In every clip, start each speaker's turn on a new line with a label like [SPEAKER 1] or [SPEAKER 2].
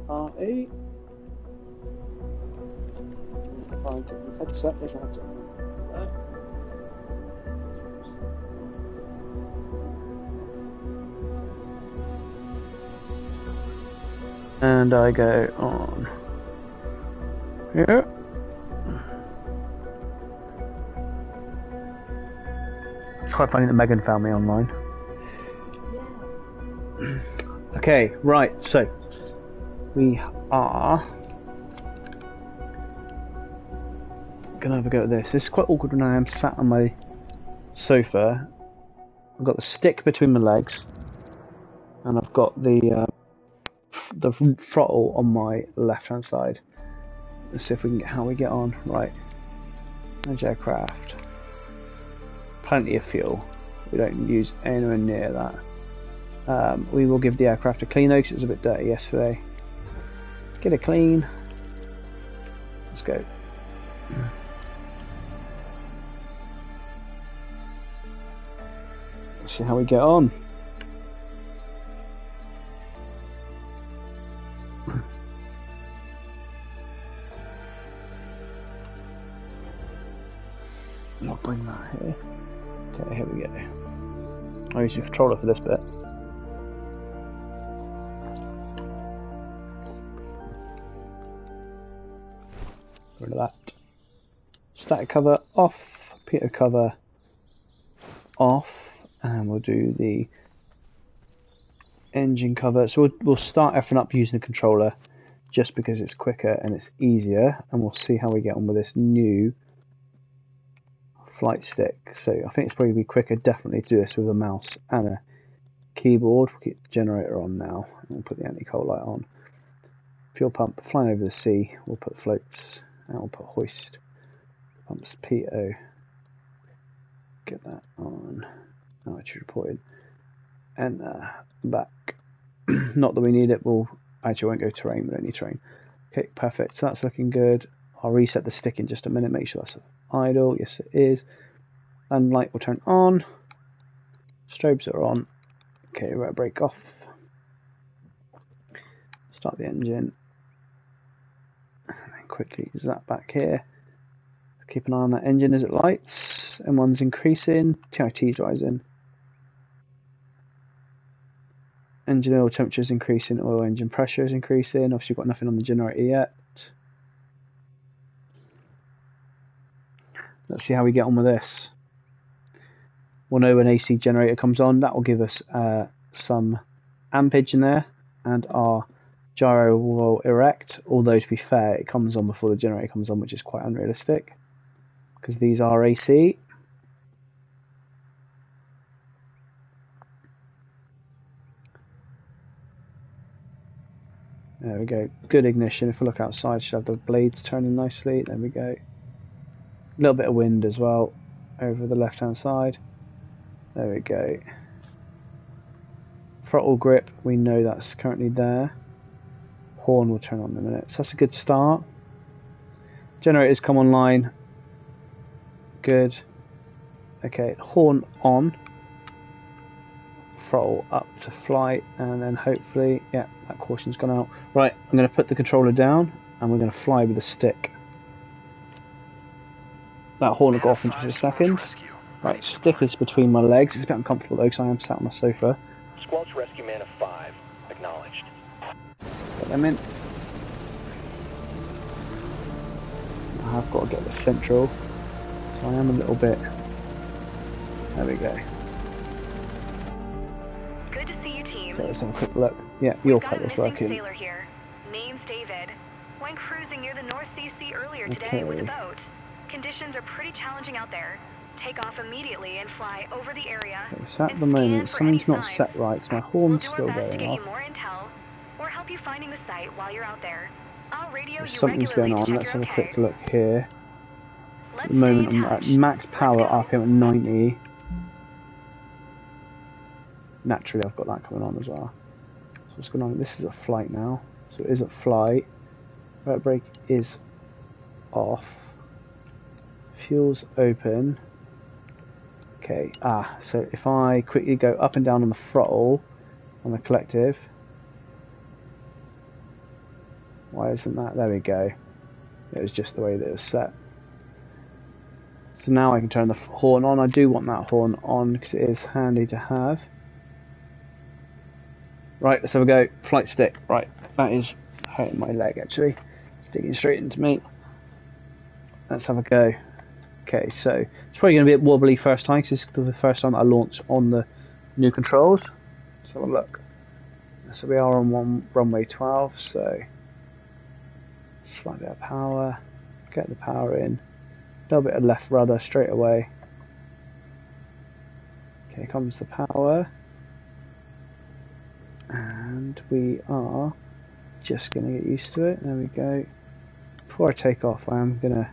[SPEAKER 1] RE. Find the headset. There's a headset. There. And I go on here. It's quite funny that Megan found me online. Yeah. Okay, right, so we are gonna have a go at this. This is quite awkward when I am sat on my sofa. I've got the stick between my legs, and I've got the throttle on my left hand side. Let's see if we can get how we get on. Right, manage aircraft. Plenty of fuel. We don't use anywhere near that. We will give the aircraft a clean though, because it was a bit dirty yesterday. Get it clean. Let's go. Let's see how we get on. I'll bring that here. Okay, here we go. I'll use the controller for this bit. Rid of that. Static cover off, pitot cover off, and we'll do the engine cover. So we'll start effing up using the controller just because it's quicker and it's easier, and we'll see how we get on with this new flight stick. So I think it's probably be quicker definitely to do this with a mouse and a keyboard. We'll keep the generator on now and we'll put the anti-cold light on. Fuel pump flying over the sea. We'll put floats and we'll put hoist. Pumps PO. Get that on. Oh, it's reported. And back. Not that we need it. We'll actually won't go terrain. We don't need terrain. Okay, perfect. So that's looking good. I'll reset the stick in just a minute. Make sure that's idle. Yes, it is. And light will turn on. Strobes are on. Okay, rotor brake off. Start the engine. And then quickly zap back here. Keep an eye on that engine as it lights. M1's increasing. TIT's rising. Engine oil temperature is increasing. Oil engine pressure is increasing. Obviously, we've got nothing on the generator yet. Let's see how we get on with this. We'll know when AC generator comes on. That will give us some ampage in there, and our gyro will erect. Although to be fair, it comes on before the generator comes on, which is quite unrealistic because these are AC. There we go. Good ignition. If we look outside, should have the blades turning nicely. There we go. A little bit of wind as well over the left hand side. There we go. Throttle grip, we know that's currently there. Horn will turn on in a minute. So that's a good start. Generators come online. Good. Okay, horn on. Throttle up to flight, and then hopefully, yeah, that caution's gone out. Right, I'm going to put the controller down and we're going to fly with the stick. That horn will go off in just a second. Right, stick is between my legs. It's a bit uncomfortable though because I am sat on my sofa.
[SPEAKER 2] Squawch rescue man of 5, acknowledged.
[SPEAKER 1] Put them in. I have got to get the central, so I am a little bit. There we go.
[SPEAKER 3] Good to see you, team.
[SPEAKER 1] So let's have a quick look. Yeah, your
[SPEAKER 3] got a
[SPEAKER 1] pedal's
[SPEAKER 3] missing
[SPEAKER 1] working.
[SPEAKER 3] sailor here. Name's David. Went cruising near the North Sea earlier today with a boat. Conditions are pretty challenging out there. Take off immediately and fly over the area.
[SPEAKER 1] Okay, so at the moment, something's not set right. So my horn's still going off.
[SPEAKER 3] We'll do our best to get you more intel, or help you finding the site while you're out there. I'll radio you
[SPEAKER 1] Something's going
[SPEAKER 3] regularly
[SPEAKER 1] on.
[SPEAKER 3] to check
[SPEAKER 1] Let's
[SPEAKER 3] you're
[SPEAKER 1] have a
[SPEAKER 3] okay.
[SPEAKER 1] quick look here.
[SPEAKER 3] Let's
[SPEAKER 1] At the moment,
[SPEAKER 3] stay in
[SPEAKER 1] I'm at
[SPEAKER 3] touch.
[SPEAKER 1] max power
[SPEAKER 3] Let's go.
[SPEAKER 1] RPM at 90. Naturally, I've got that coming on as well. So what's going on? This is at flight now. So it is at flight. Rotor brake is off. Fuel's open. Okay, so if I quickly go up and down on the throttle on the collective, Why isn't that? There we go. It was just the way that it was set. So now I can turn the horn on. I do want that horn on because it is handy to have. Right, let's have a go. Flight stick. Right, that is hurting my leg actually. It's digging straight into me. Let's have a go. Okay, so it's probably going to be a bit wobbly first time because it's the first time I launch on the new controls. Let's have a look. So we are on runway 12, so slight bit of power, get the power in, a little bit of left rudder straight away. Okay, comes the power, and we are just going to get used to it. There we go. Before I take off, I am going to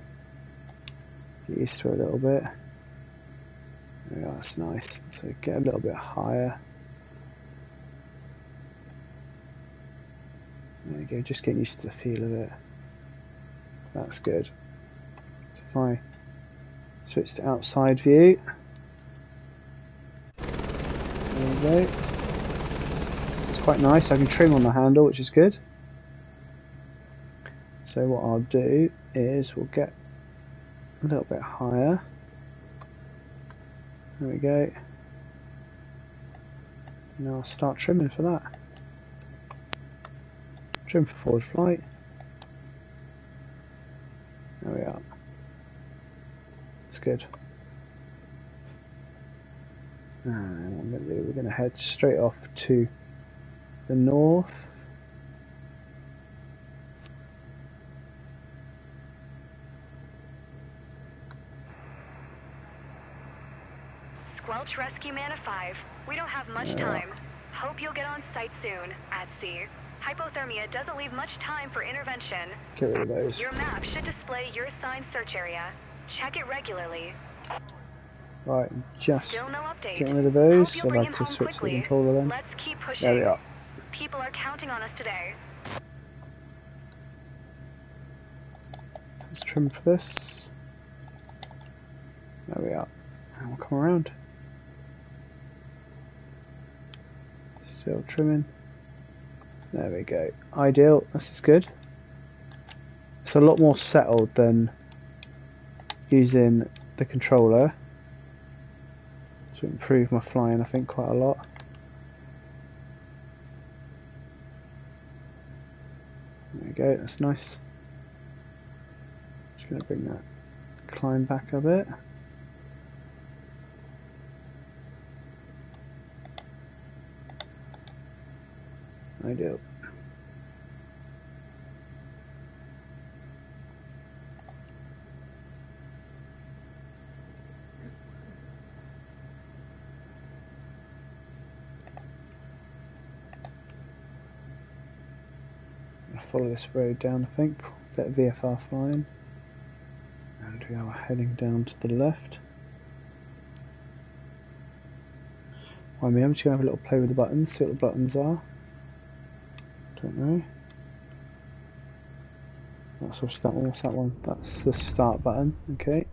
[SPEAKER 1] get used to it a little bit. There we are, that's nice. So get a little bit higher. There we go, just getting used to the feel of it. That's good. So if I switch to outside view, there we go. It's quite nice, I can trim on the handle, which is good. So what I'll do is we'll get a little bit higher. There we go. Now I'll start trimming for that. Trim for forward flight. There we are. That's good. And what I'm going to do, we're going to head straight off to the north.
[SPEAKER 3] Squelch Rescue Man of 5. We don't have much time. Hope you'll get on site soon, at sea. Hypothermia doesn't leave much time for intervention.
[SPEAKER 1] Get rid of those.
[SPEAKER 3] Your map should display your assigned search area. Check it regularly.
[SPEAKER 1] Right, just
[SPEAKER 3] Still no update.
[SPEAKER 1] getting rid of those.
[SPEAKER 3] Hope you'll
[SPEAKER 1] I'd
[SPEAKER 3] bring
[SPEAKER 1] like
[SPEAKER 3] him
[SPEAKER 1] to
[SPEAKER 3] home
[SPEAKER 1] switch
[SPEAKER 3] quickly.
[SPEAKER 1] the controller then.
[SPEAKER 3] Let's keep pushing.
[SPEAKER 1] There we are.
[SPEAKER 3] People are counting on us today.
[SPEAKER 1] Let's trim for this. There we are. And we'll come around. Still trimming. There we go. Ideal. This is good. It's a lot more settled than using the controller. To improve my flying, I think, quite a lot. There we go. That's nice. Just going to bring that climb back a bit. Ideal. I'll follow this road down, I think. Bit of VFR flying. And we are heading down to the left. I'm just going to have a little play with the buttons, see what the buttons are. Don't know. That's what's that one? What's that one? That's the start button. Okay.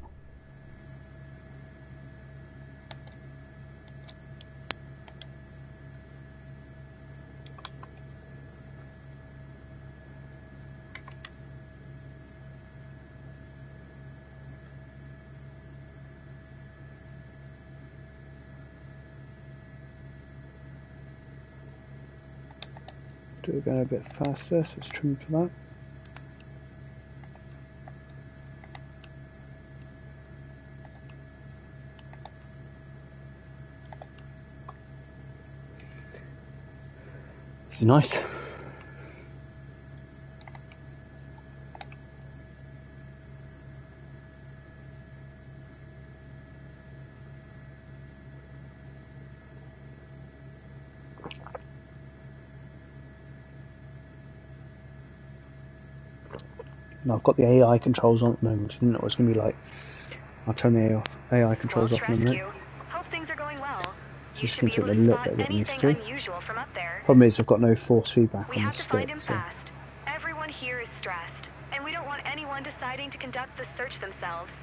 [SPEAKER 1] Do it go a bit faster, so let's trim for that. This is nice. And I've got the AI controls on at the moment. I didn't know what it was going to be like. I'll turn the AI controls off in a minute.
[SPEAKER 3] Hope things are going well.
[SPEAKER 1] It's
[SPEAKER 3] You
[SPEAKER 1] just
[SPEAKER 3] should
[SPEAKER 1] going
[SPEAKER 3] be
[SPEAKER 1] to
[SPEAKER 3] able
[SPEAKER 1] take a
[SPEAKER 3] to
[SPEAKER 1] little
[SPEAKER 3] spot
[SPEAKER 1] bit of getting used
[SPEAKER 3] anything
[SPEAKER 1] to.
[SPEAKER 3] unusual from up there.
[SPEAKER 1] Problem is I've got no force feedback
[SPEAKER 3] We
[SPEAKER 1] on
[SPEAKER 3] have
[SPEAKER 1] the
[SPEAKER 3] to find
[SPEAKER 1] stick.
[SPEAKER 3] him fast. Everyone here is stressed, and we don't want anyone deciding to conduct the search themselves.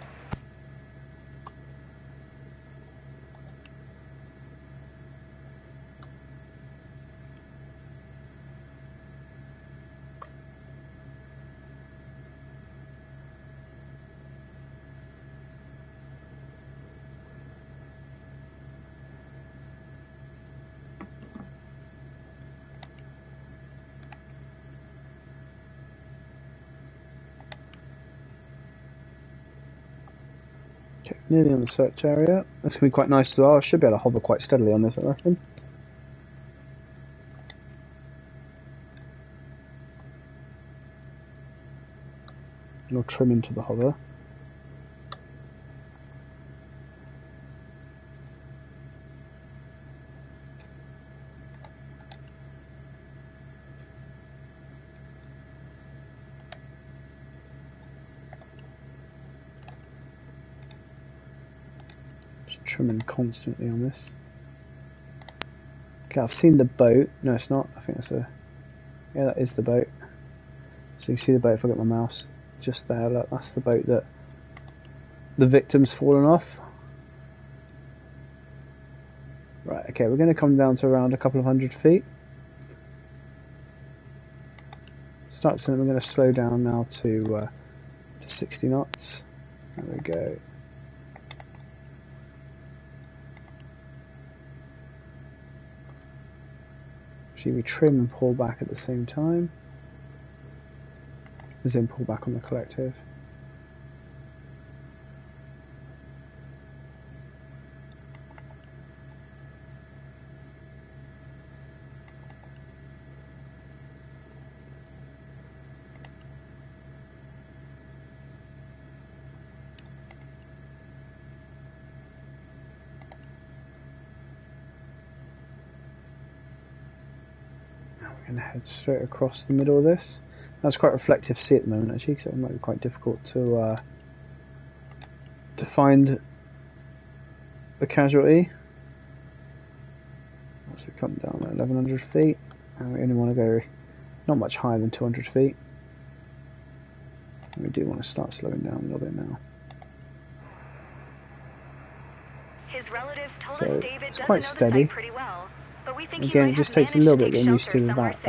[SPEAKER 1] Nearly on the search area. That's going to be quite nice as well. I should be able to hover quite steadily on this, I reckon. And I'll trim into the hover. Trimming constantly on this. Okay, I've seen the boat. No, it's not. I think that's a... Yeah, that is the boat. So you can see the boat if I get my mouse just there. Look, that's the boat that the victim's fallen off. Right, okay, we're going to come down to around a couple of 100 feet. We're going to slow down now to 60 knots. There we go. We trim and pull back at the same time, as in pull back on the collective. We're going to head straight across the middle of this. That's quite reflective sea at the moment actually, so it might be quite difficult to find the casualty. As we come down at 1100 feet, and we only want to go not much higher than 200 feet. And we do want to start slowing down a little bit now.
[SPEAKER 3] His relatives told us David doesn't
[SPEAKER 1] quite
[SPEAKER 3] know the
[SPEAKER 1] steady.
[SPEAKER 3] site pretty well. But we think
[SPEAKER 1] Again,
[SPEAKER 3] he
[SPEAKER 1] it
[SPEAKER 3] might
[SPEAKER 1] just
[SPEAKER 3] have
[SPEAKER 1] takes a little bit
[SPEAKER 3] managed
[SPEAKER 1] getting
[SPEAKER 3] to
[SPEAKER 1] used
[SPEAKER 3] take
[SPEAKER 1] to
[SPEAKER 3] shelter somewhere safe.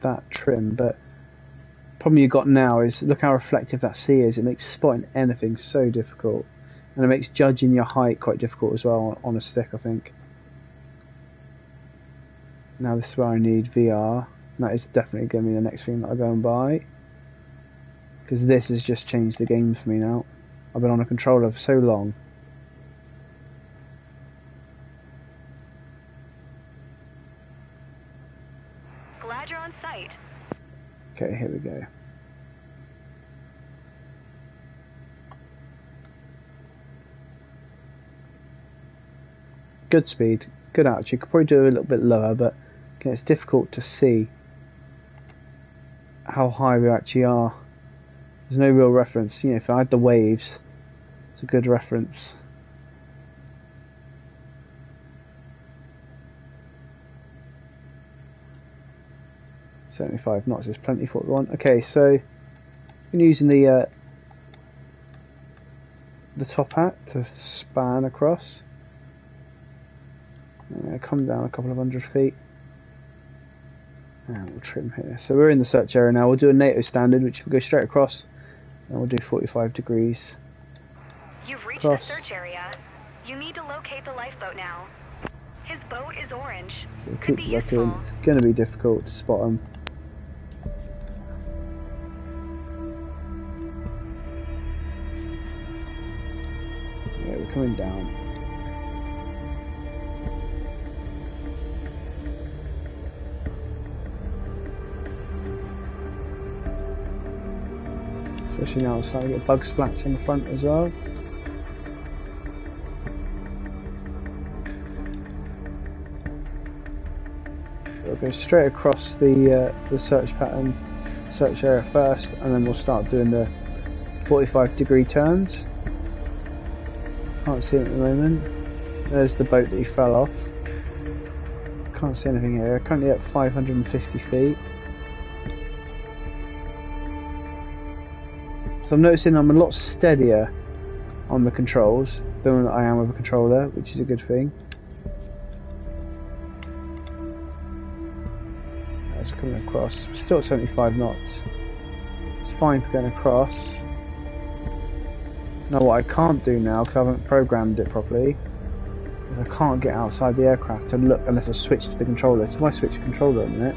[SPEAKER 1] that trim. But the problem you've got now is look how reflective that sea is. It makes spotting anything so difficult, and it makes judging your height quite difficult as well on a stick, I think. Now this is where I need VR. And that is definitely going to be the next thing that I go and buy, because this has just changed the game for me now. I've been on a controller for so long.
[SPEAKER 3] Glad you're on site.
[SPEAKER 1] Okay, here we go. Good speed, good altitude. Could probably do a little bit lower, but again, it's difficult to see how high we actually are. There's no real reference. You know, if I had the waves, it's a good reference. .75 knots is plenty for what we want. Okay, so I'm using the top hat to span across. I'm going to come down a couple of 100 feet. And we'll trim here. So we're in the search area now. We'll do a NATO standard, which will go straight across. And we'll do 45 degrees.
[SPEAKER 3] You've reached the search area. You need to locate the lifeboat now. His boat is orange.
[SPEAKER 1] So we'll
[SPEAKER 3] Could
[SPEAKER 1] keep
[SPEAKER 3] be
[SPEAKER 1] looking.
[SPEAKER 3] useful.
[SPEAKER 1] It's going to be difficult to spot them. Yeah, we're coming down. Especially now, it's starting to get bug splats in the front as well. We'll go straight across the search pattern, search area first, and then we'll start doing the 45-degree turns. Can't see it at the moment. There's the boat that he fell off. Can't see anything here. Currently at 550 feet. So I'm noticing I'm a lot steadier on the controls than I am with a controller, which is a good thing. That's coming across. Still at 75 knots. It's fine for going across. Now what I can't do now, because I haven't programmed it properly, is I can't get outside the aircraft to look unless I switch to the controller. So if I switch the controller in a minute,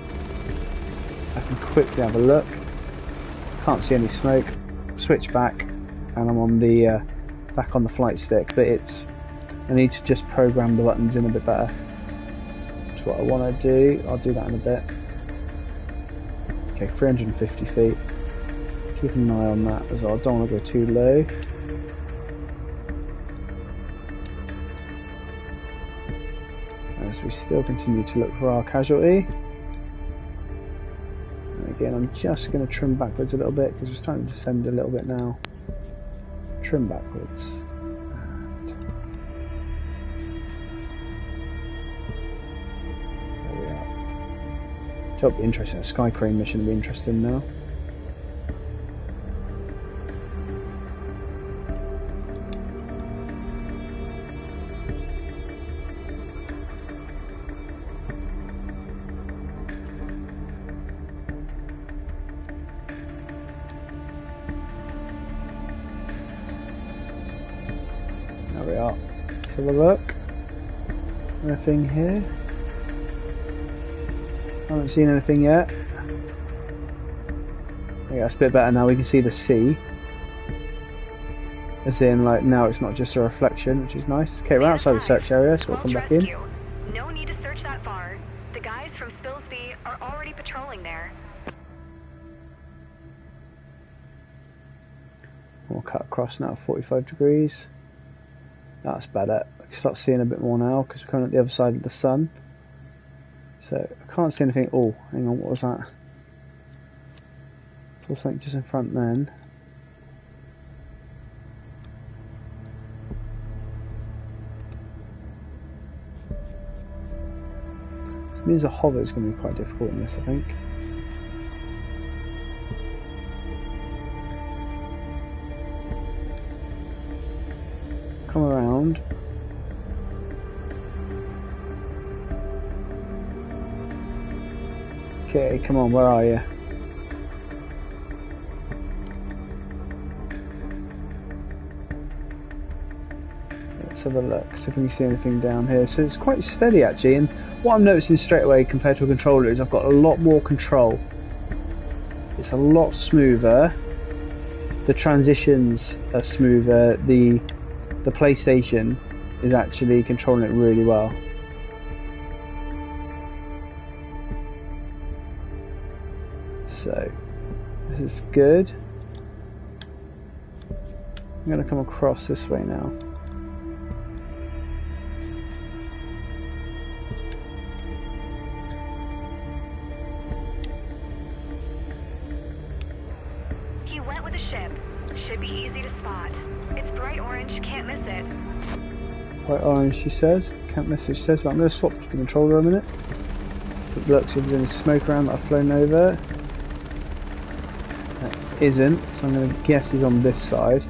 [SPEAKER 1] I can quickly have a look. Can't see any smoke. Switch back, and I'm on the back on the flight stick, but I need to just program the buttons in a bit better. That's what I want to do. I'll do that in a bit. Okay, 350 feet. Keeping an eye on that as well. I don't want to go too low. As we still continue to look for our casualty. And again, I'm just going to trim backwards a little bit because we're starting to descend a little bit now. Trim backwards. There we are. So it'll be interesting. A sky crane mission will be interesting now. There we are. Let's have a look. Anything here? Haven't seen anything yet. Yeah, it's a bit better now. We can see the sea. As in, like, now it's not just a reflection, which is nice. Okay, we're outside the search area, so we'll come back in.
[SPEAKER 3] No need to search that far. The guys from Spilsby are already patrolling there.
[SPEAKER 1] We'll cut across now, 45 degrees. That's better. I can start seeing a bit more now because we're coming at the other side of the sun. So I can't see anything. Oh, hang on, what was that? Saw something just in front then. This means a hover is going to be quite difficult in this, I think. Come around. Okay, come on, where are you? Let's have a look, see if we can see anything down here. So it's quite steady actually, and what I'm noticing straight away compared to a controller is I've got a lot more control. It's a lot smoother. The transitions are smoother. The PlayStation is actually controlling it really well. So this is good. I'm going to come across this way now.
[SPEAKER 3] He went with a ship. Should be easy to spot. It's bright orange, can't miss it.
[SPEAKER 1] Bright orange, she says. Can't miss it, she says. Right, I'm going to swap to the controller a minute. Look, see if there's any smoke around that I've flown over. That isn't, so I'm going to guess he's on this side.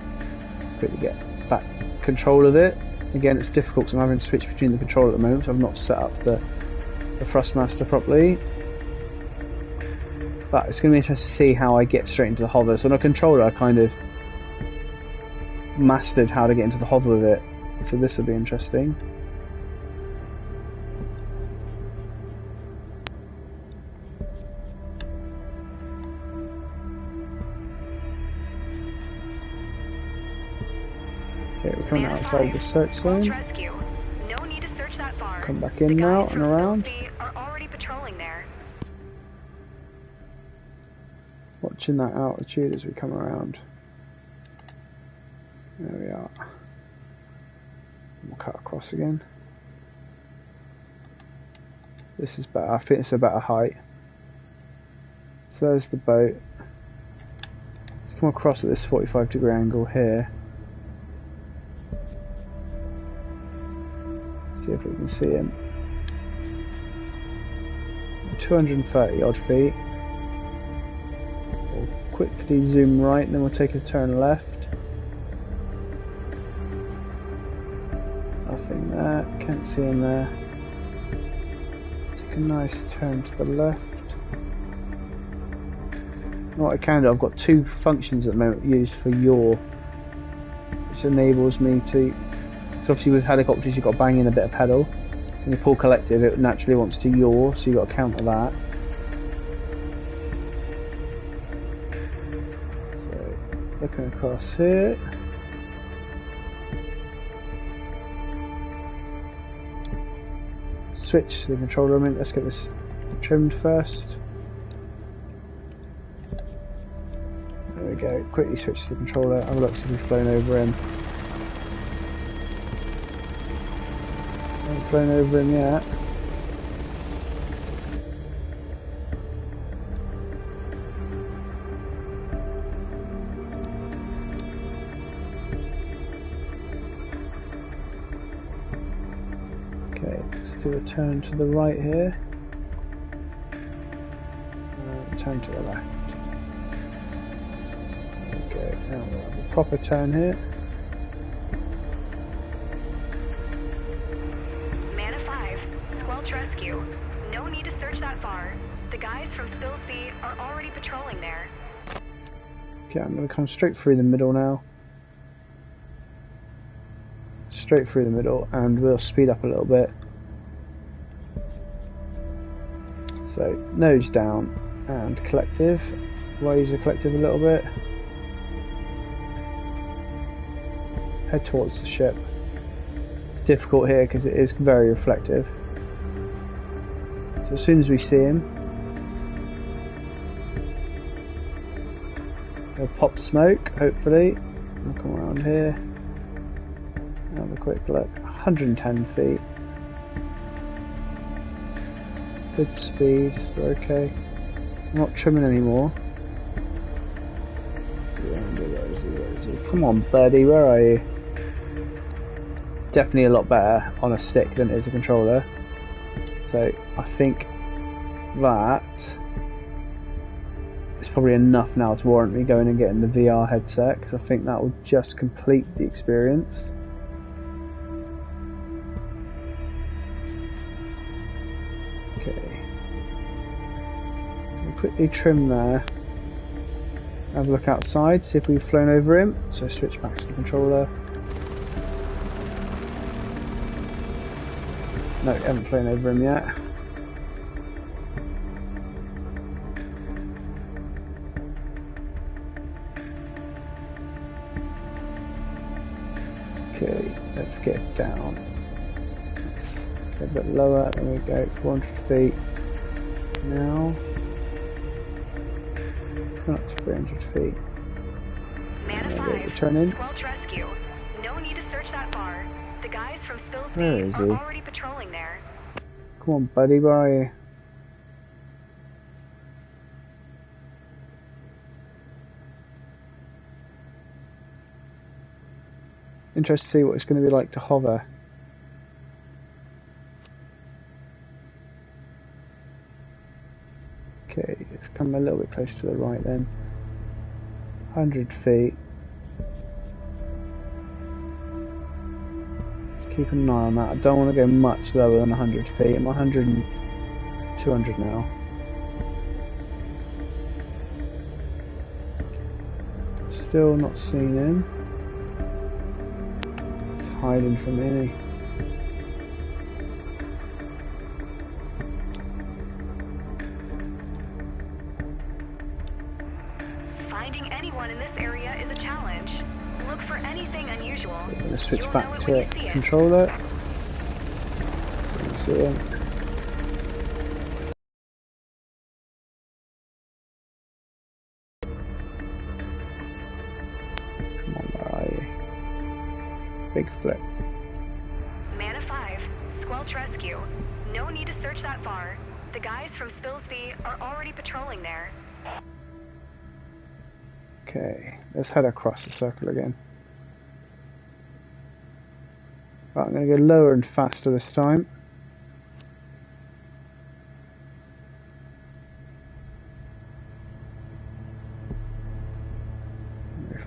[SPEAKER 1] Let's quickly get back control of it. Again, it's difficult because I'm having to switch between the controller at the moment, so I've not set up the Thrustmaster properly. But it's going to be interesting to see how I get straight into the hover. So on a controller, I kind of mastered how to get into the hover with it. So this will be interesting. Okay, we're coming outside the search zone.
[SPEAKER 3] No need to search that far.
[SPEAKER 1] Come back in now and around.
[SPEAKER 3] Are already patrolling there.
[SPEAKER 1] Watching that altitude as we come around. There we are. We'll cut across again. This is better. I think it's a better height. So there's the boat. Let's come across at this 45-degree angle here. See if we can see him. 230 odd feet. We'll quickly zoom right and then we'll take a turn left. Nothing there, can't see him there. Take a nice turn to the left. What I can do, I've got two functions at the moment used for yaw, which enables me to, so obviously with helicopters you've got to bang in a bit of pedal. When you pull collective it naturally wants to yaw, so you've got to counter that. So looking across here. switch to the controller a minute. Let's get this trimmed first. There we go. Quickly switch to the controller. Have a look, see if we've flown over him. Haven't flown over him yet. Okay, let's do a turn to the right here. Turn to the left. Okay, now we'll have a proper turn here.
[SPEAKER 3] Man of 5, Squelch Rescue. No need to search that far. The guys from Spilsby are already patrolling there.
[SPEAKER 1] Okay, I'm going to come straight through the middle now. Straight through the middle, and we'll speed up a little bit. So, nose down and collective. Raise the collective a little bit. Head towards the ship. It's difficult here because it is very reflective. So as soon as we see him, he'll pop smoke, hopefully. We'll come around here. Have a quick look. 110 feet. Good speed, we're okay. I'm not trimming anymore. Where is he? Come on, birdie, where are you? It's definitely a lot better on a stick than it is a controller. So I think that is probably enough now to warrant me going and getting the VR headset, because I think that will just complete the experience. Okay. I'll quickly trim there. Have a look outside, see if we've flown over him. So switch back to the controller. No, haven't flown over him yet. Okay, let's get down. Let's get a bit lower, there we go, 400 feet. Now, up to 300 feet.
[SPEAKER 3] Man of 5, Squelch Rescue. No need to search that far. The guys from Spilsby are already patrolling there.
[SPEAKER 1] Come on, buddy, where are you? Interested to see what it's going to be like to hover. Okay, let's come a little bit closer to the right then. 100 feet. Just keep an eye on that. I don't want to go much lower than 100 feet. I'm 100 and 200 now. Still not seen him. He's hiding from me.
[SPEAKER 3] Finding anyone in this area is a challenge. Look for anything unusual.
[SPEAKER 1] I'm going to switch back to controller. See him. Come on, where are you? Big flip.
[SPEAKER 3] Man of 5, Squelch Rescue. No need to search that far. The guys from Spilsby are already patrolling there.
[SPEAKER 1] Okay, let's head across the circle again. Right, I'm going to go lower and faster this time.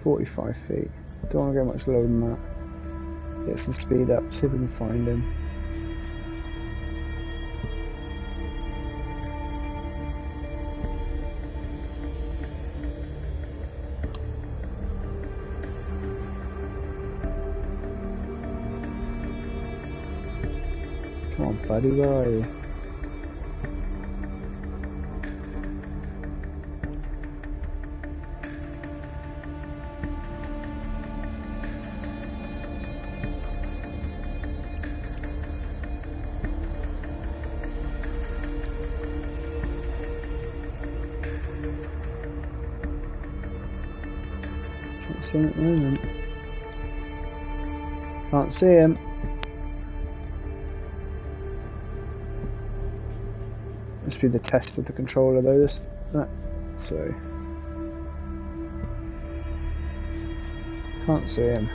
[SPEAKER 1] 45 feet. Don't want to go much lower than that. Get some speed up, see if we can find him. Come on, buddy, where are you? see him at the moment. Can't see him. Must be the test of the controller though, that. So can't see him.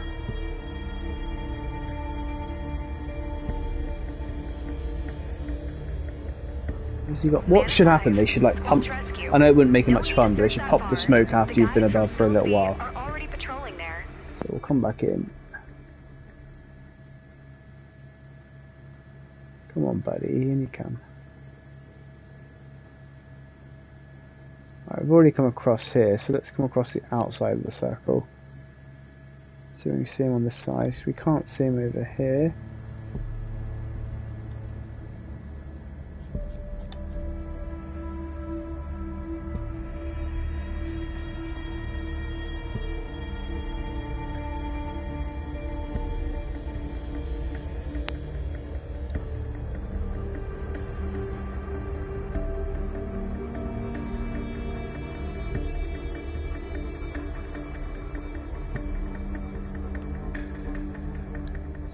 [SPEAKER 1] Has he got, what should happen? They should like pump. I know it wouldn't make it much fun, but they should pop the smoke after you've been above for a little while. So we'll come back in. Come on, buddy, in you come. Right, we've already come across here, so let's come across the outside of the circle. So we can see him on this side. We can't see him over here.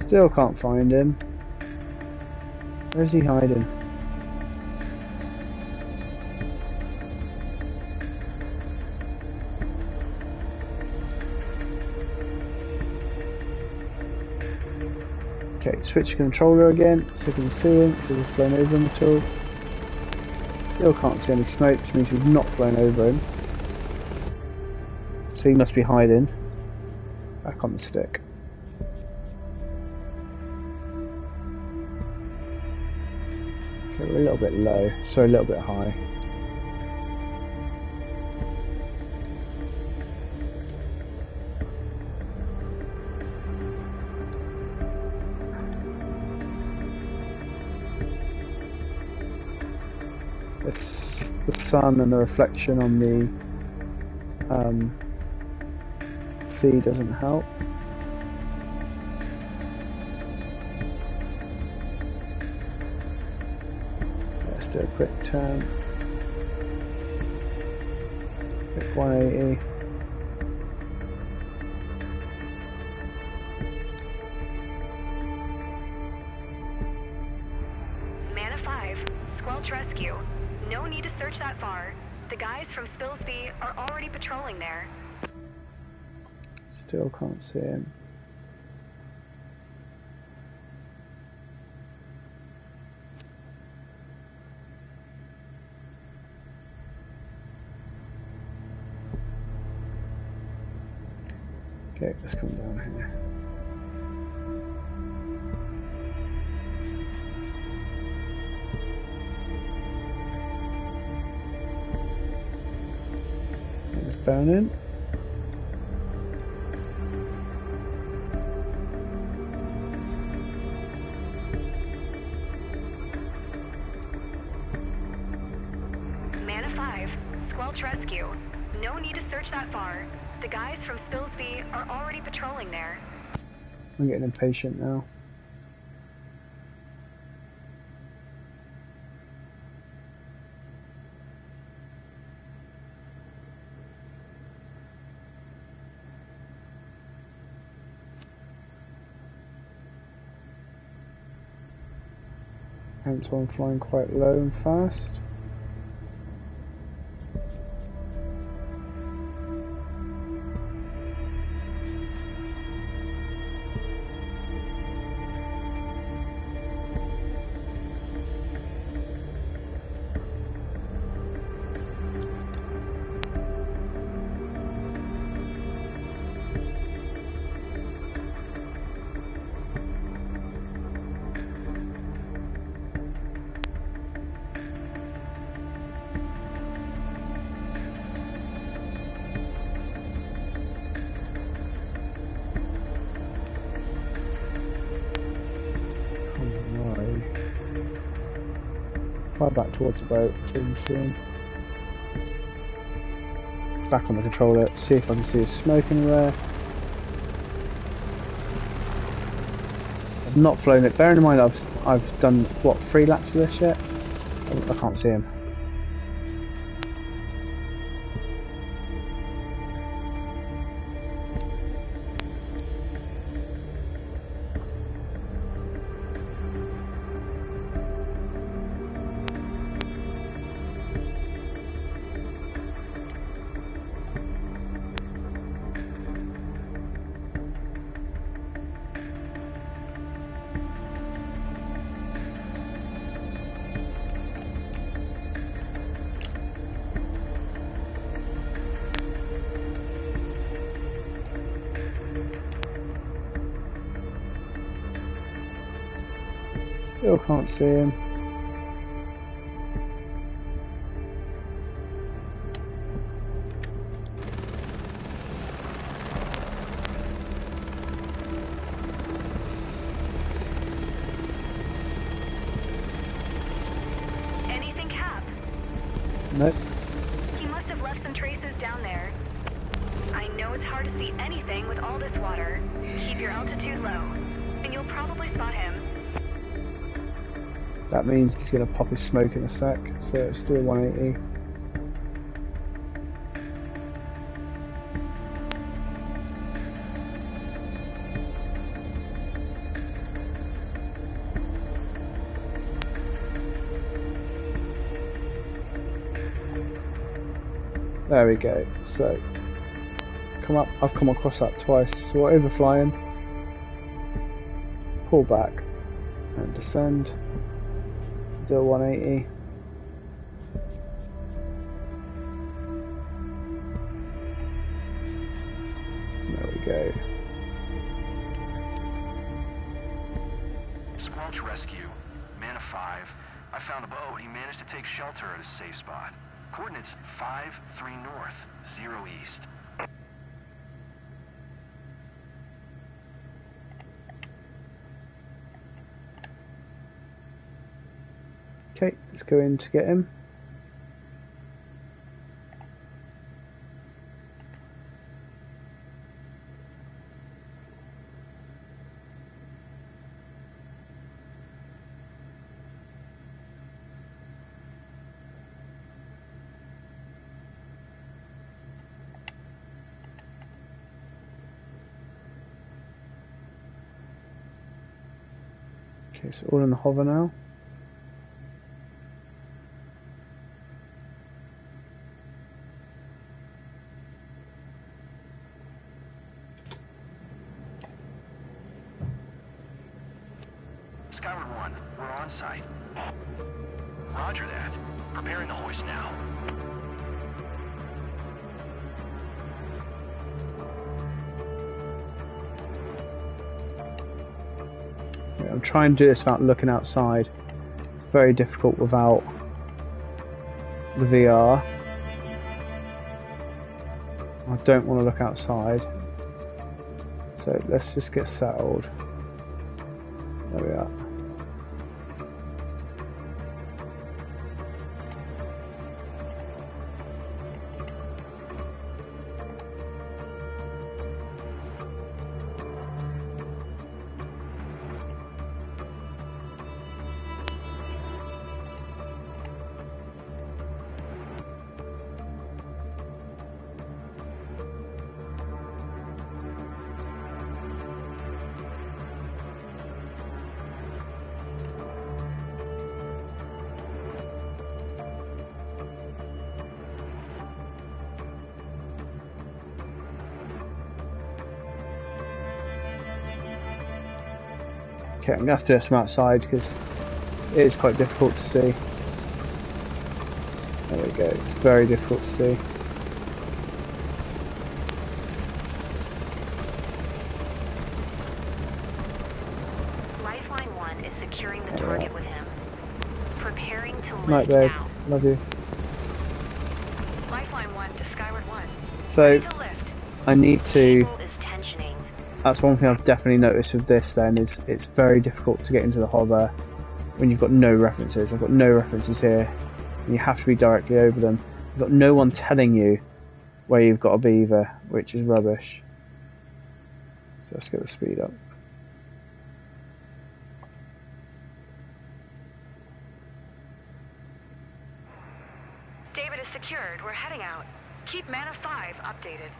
[SPEAKER 1] Still can't find him. Where's he hiding? Okay, switch controller again, so we can see him, so we've flown over him at all. Still can't see any smoke, which means we've not flown over him. So he must be hiding. Back on the stick. Okay, we're a little bit low, so a little bit high. The sun and the reflection on the sea doesn't help. Let's do a quick turn. Quick 180.
[SPEAKER 3] Mana 5, Squelch Rescue. No need to search that far. The guys from Spilsby are already patrolling there.
[SPEAKER 1] Still can't see him. Okay, let's come down here. It's burning.
[SPEAKER 3] Mana 5, Squelch Rescue. No need to search that far. The guys from Spilsby are already patrolling there.
[SPEAKER 1] I'm getting impatient now. Hence why I'm flying quite low and fast. Fly back towards the boat so we can see him. Back on the controller, see if I can see his smoke anywhere. I've not flown it. Bearing in mind I've done what, 3 laps of this yet? I can't see him. Still can't see him.
[SPEAKER 3] Anything, Cap?
[SPEAKER 1] Nope.
[SPEAKER 3] He must have left some traces down there. I know it's hard to see anything with all this water. Keep your altitude low, and you'll probably spot him.
[SPEAKER 1] That means he's going to pop his smoke in a sec, so let's do a 180. There we go. So come up. I've come across that twice. So we're overflying. Pull back and descend. Do a 180. There we go.
[SPEAKER 4] Squelch rescue. Man of 5. I found a boat. He managed to take shelter at a safe spot. Coordinates 5-3 north, 0 east.
[SPEAKER 1] Okay, let's go in to get him. Okay, so all in the hover now.
[SPEAKER 4] Skyward 1, we're on site. Roger that. Preparing the hoist now.
[SPEAKER 1] Yeah, I'm trying to do this without looking outside. Very difficult without the VR. I don't want to look outside. So let's just get settled. There we are. Okay, I'm going to have to do this from outside because it is quite difficult to see. There we go, it's very difficult to see.
[SPEAKER 3] Lifeline 1 is securing the target with him. Preparing to lift
[SPEAKER 1] Night, babe.
[SPEAKER 3] now.
[SPEAKER 1] Love you.
[SPEAKER 3] Lifeline 1 to Skyward 1.
[SPEAKER 1] So,
[SPEAKER 3] Ready to lift.
[SPEAKER 1] I need to...
[SPEAKER 3] Cable is tensioning.
[SPEAKER 1] That's one thing I've definitely noticed with this then, is it's very difficult to get into the hover when you've got no references. I've got no references here, and you have to be directly over them. You've got no one telling you where you've got to be either, which is rubbish. So let's get the speed up.
[SPEAKER 3] David is secured. We're heading out. Keep Man of 5 updated.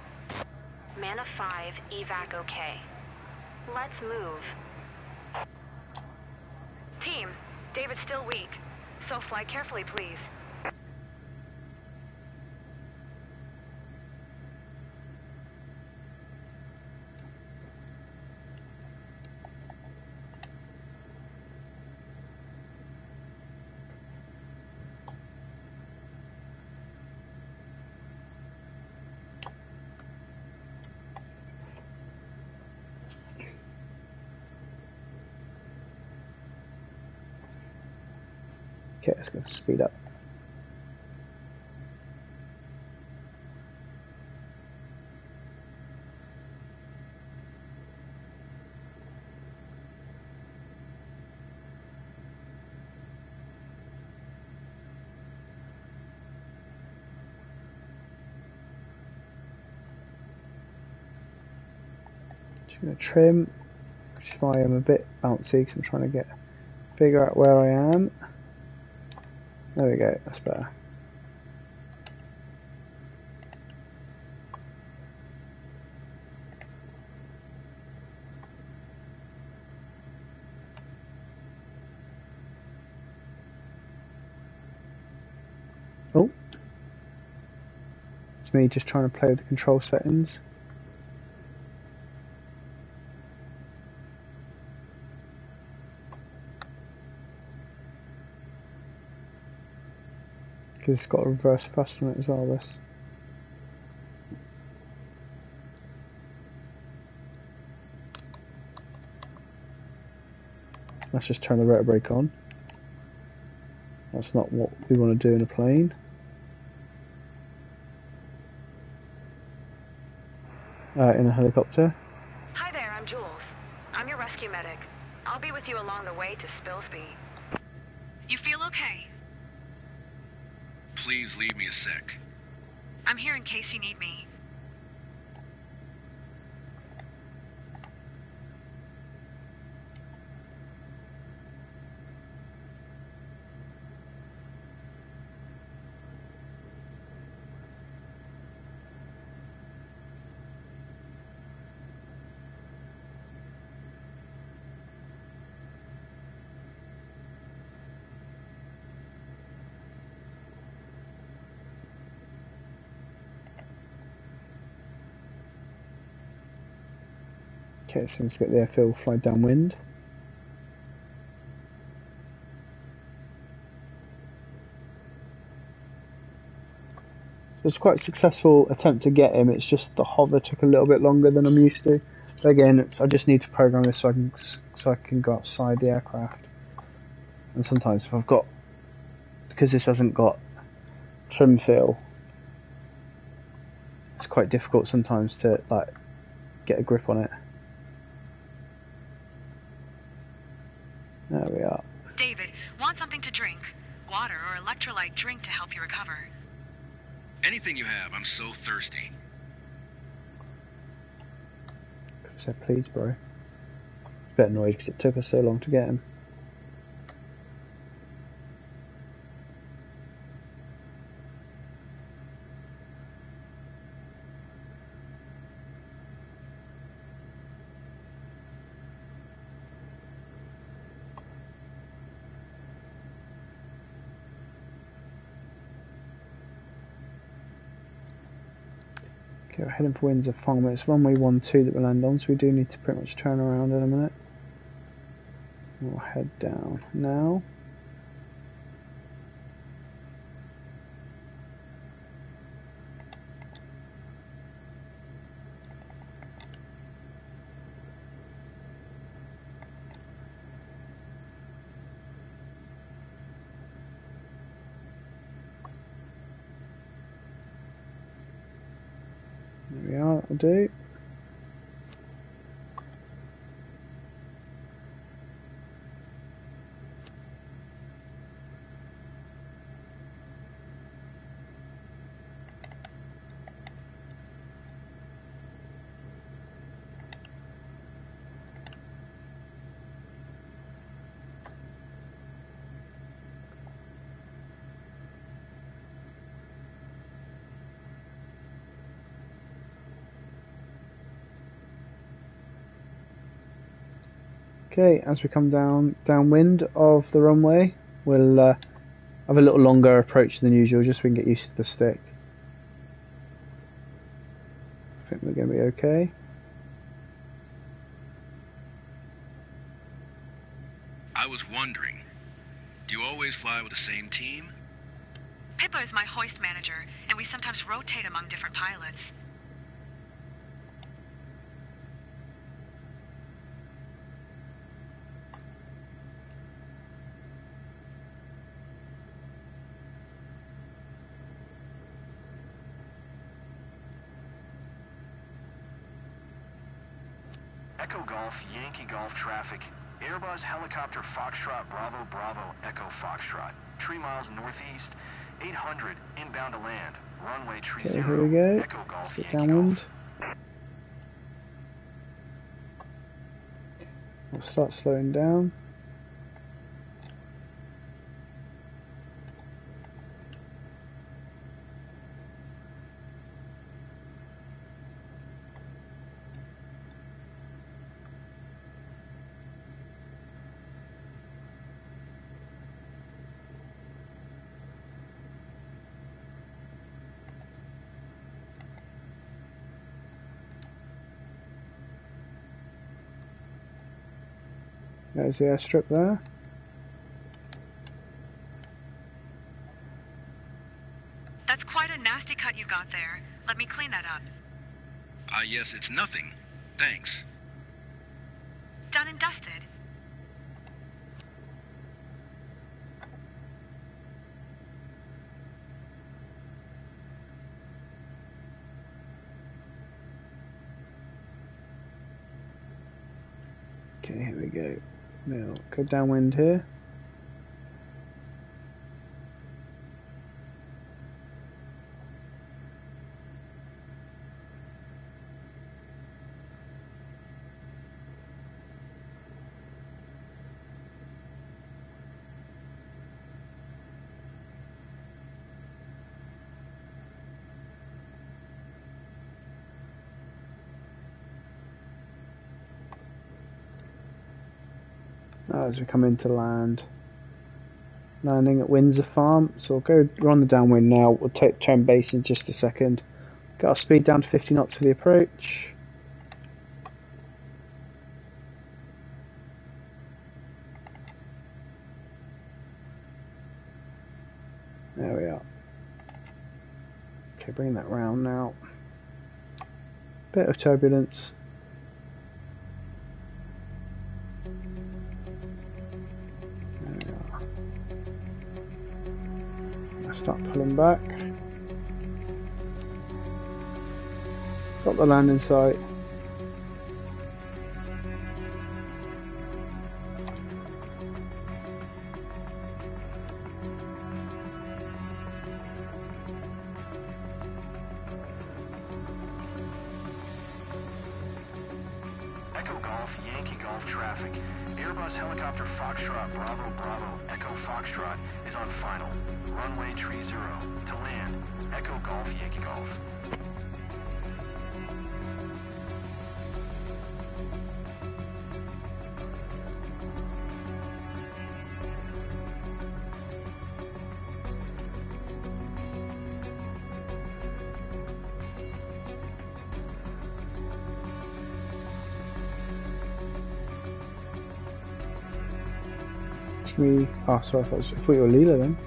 [SPEAKER 3] Man of 5, evac okay. Let's move. Team, David's still weak, so fly carefully, please.
[SPEAKER 1] Okay, let's go speed up. Just going to trim, which is why I'm a bit bouncy because I'm trying to figure out where I am. There we go, that's better. Oh, it's me just trying to play with the control settings. Because it's got a reverse thrust on it as well, this. Let's just turn the rotor brake on. That's not what we want to do in a plane. In a helicopter.
[SPEAKER 3] Hi there, I'm Jules. I'm your rescue medic. I'll be with you along the way to Spilsby. You feel okay?
[SPEAKER 4] Please leave me a sec.
[SPEAKER 3] I'm here in case you need me.
[SPEAKER 1] Okay, so let's get the airfield, fly downwind. So it's quite a successful attempt to get him, it's just the hover took a little bit longer than I'm used to. But again, I just need to program this so I can go outside the aircraft. And sometimes if I've got, because this hasn't got trim fill, it's quite difficult sometimes to like get a grip on it. There we are.
[SPEAKER 3] David, want something to drink? Water or electrolyte drink to help you recover.
[SPEAKER 4] Anything you have, I'm so thirsty.
[SPEAKER 1] Could have said please, bro. I was a bit annoyed because it took us so long to get him. Okay, we're heading for winds of Farm. It's runway 12 that we'll land on, so we do need to pretty much turn around in a minute. We'll head down now. There we are, that'll do. Okay, as we come downwind of the runway, we'll have a little longer approach than usual, just so we can get used to the stick. I think we're going to be okay.
[SPEAKER 4] I was wondering, do you always fly with the same team?
[SPEAKER 3] Pippa is my hoist manager, and we sometimes rotate among different pilots.
[SPEAKER 4] Echo Golf, Yankee Golf traffic. Airbus helicopter Foxtrot Bravo Bravo Echo Foxtrot. 3 miles northeast, 800 inbound to land. Runway tree
[SPEAKER 1] Okay,
[SPEAKER 4] 0.
[SPEAKER 1] here we go.
[SPEAKER 4] Echo Golf,
[SPEAKER 1] Get
[SPEAKER 4] Yankee
[SPEAKER 1] downwind.
[SPEAKER 4] Golf.
[SPEAKER 1] We'll start slowing down. There's the airstrip there.
[SPEAKER 5] That's quite a nasty cut you got there. Let me clean that up.
[SPEAKER 4] Yes, it's nothing. Thanks.
[SPEAKER 5] Done and dusted.
[SPEAKER 1] Okay, here we go. Now, go downwind here. As we come into land, landing at Windsor Farm, so we're on the downwind now. We'll turn base in just a second. Get our speed down to 50 knots for the approach. There we are. Okay, bring that round now. Bit of turbulence. Start pulling back. Got the landing site.
[SPEAKER 4] Echo Golf, Yankee Golf traffic. Airbus helicopter Foxtrot Bravo Bravo Echo Foxtrot is on final. Runway tree 0 to land. Echo Golf, Yankee Golf.
[SPEAKER 1] Oh, sorry, I thought you were Leela then.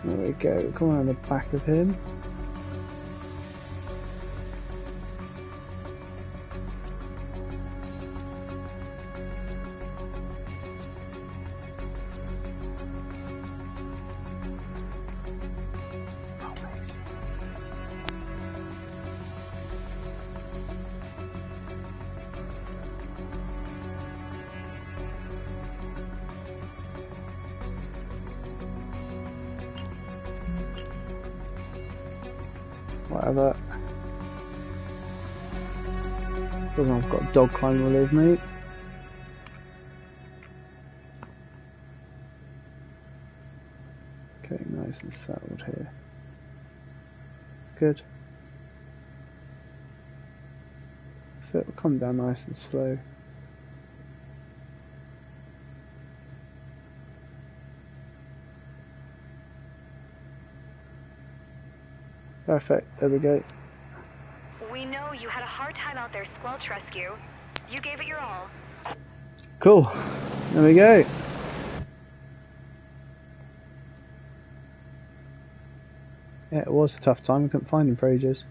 [SPEAKER 1] There we go, come around the back of him. Whatever. Doesn't I've got a dog climbing all over me. Okay, nice and settled here. Good. So it'll come down nice and slow. Perfect, there we go.
[SPEAKER 3] We know you had a hard time out there, Squelch Rescue. You gave it your all.
[SPEAKER 1] Cool, there we go. Yeah, it was a tough time, we couldn't find him for ages.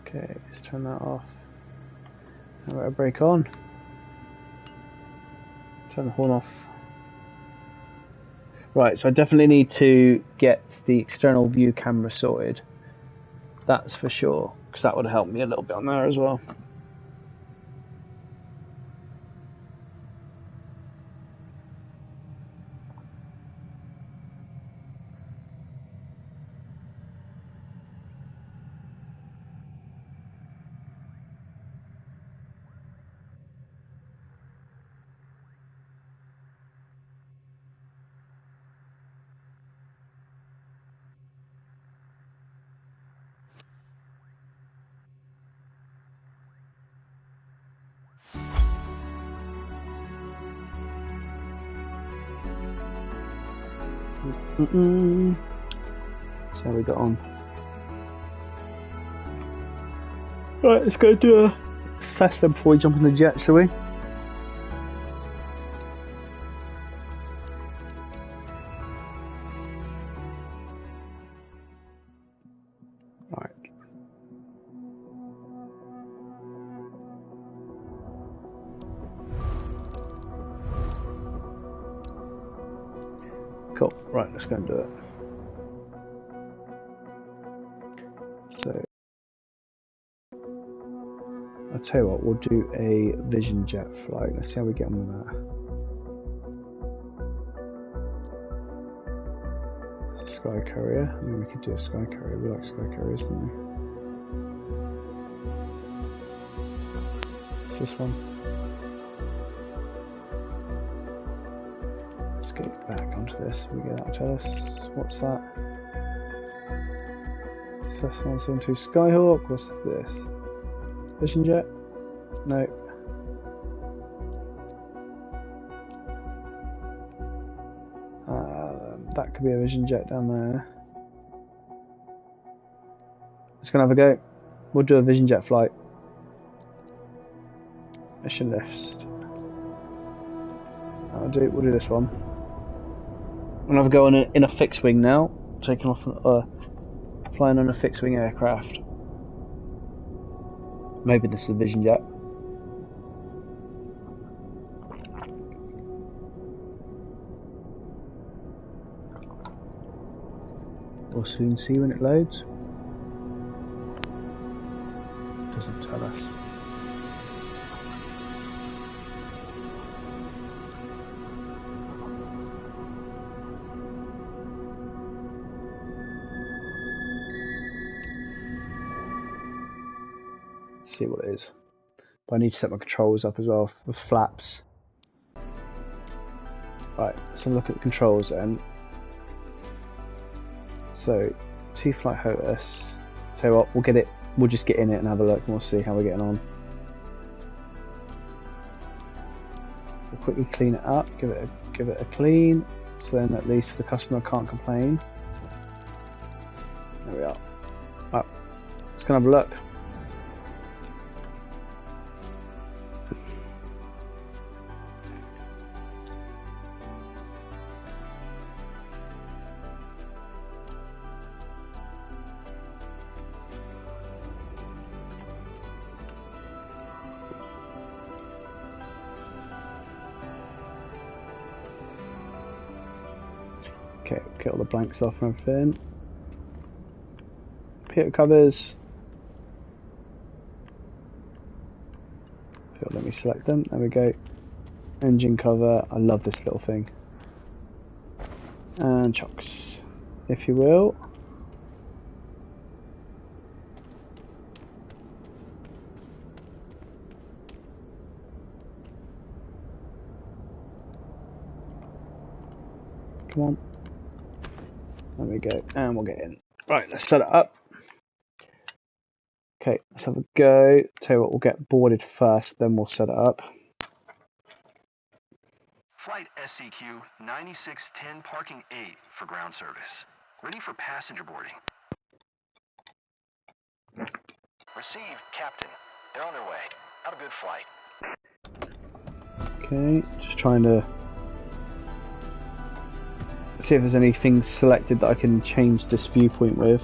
[SPEAKER 1] Okay, let's turn that off. Now we'll break on. Turn the horn off. Right, so I definitely need to get the external view camera sorted. That's for sure, because that would help me a little bit on there as well. So how we got on. Right, let's go do a test them before we jump in the jet, shall we? Right. Cool. Right, let's go and do it. So I'll tell you what, we'll do a Vision Jet flight. Let's see how we get on with that. It's a Sky Carrier. I mean, we could do a Sky Carrier. We like Sky Carriers, don't we? It's this one. Let's get back onto this. We get that. Tell us what's that? Cessna 172 Skyhawk. What's this? Vision Jet? No. That could be a Vision Jet down there. Let's go and have a go. We'll do a Vision Jet flight. Mission list. We'll do this one. We'll have a go in a fixed wing now. Taking off, flying on a fixed wing aircraft. Maybe this is a Vision Jet. We'll soon see when it loads. Doesn't tell us. See what it is. But I need to set my controls up as well with flaps. Right, let's have a look at the controls then. So, T-Flight Hotas. Tell you what, we'll just get in it and have a look and we'll see how we're getting on. We'll quickly clean it up, give it a clean, so then at least the customer can't complain. There we are. Right, let's go and have a look. Okay, get all the blanks off and everything. Pitot covers. Let me select them. There we go. Engine cover. I love this little thing. And chocks, if you will. Come on. There we go, and we'll get in. Right, let's set it up. Okay, let's have a go. Tell you what, we'll get boarded first, then we'll set it up.
[SPEAKER 4] Flight SCQ 9610 parking 8 for ground service. Ready for passenger boarding. Received, Captain. They're on their way. Have a good flight.
[SPEAKER 1] Okay, just trying to see if there's anything selected that I can change this viewpoint with.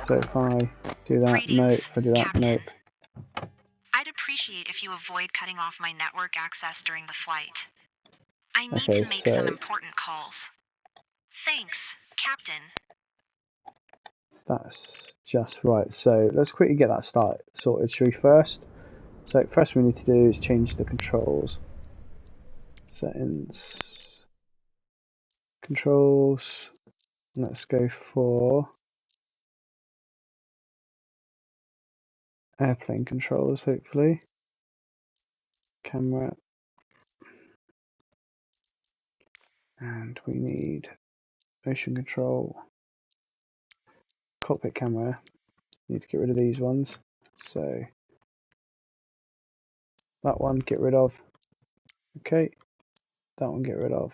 [SPEAKER 1] So if I do that,
[SPEAKER 5] Greetings,
[SPEAKER 1] no. If I do that,
[SPEAKER 5] Captain.
[SPEAKER 1] nope.
[SPEAKER 5] I'd appreciate if you to avoid cutting off my network access during the flight. I need
[SPEAKER 1] Okay,
[SPEAKER 5] to make some important calls. Thanks, Captain.
[SPEAKER 1] that's just right. So let's quickly get that sorted, shall we first? So first we need to do is change the controls. Settings, controls, let's go for airplane controls, hopefully. Camera. And we need motion control, cockpit camera. Need to get rid of these ones. So that one, get rid of. Okay, that one, get rid of.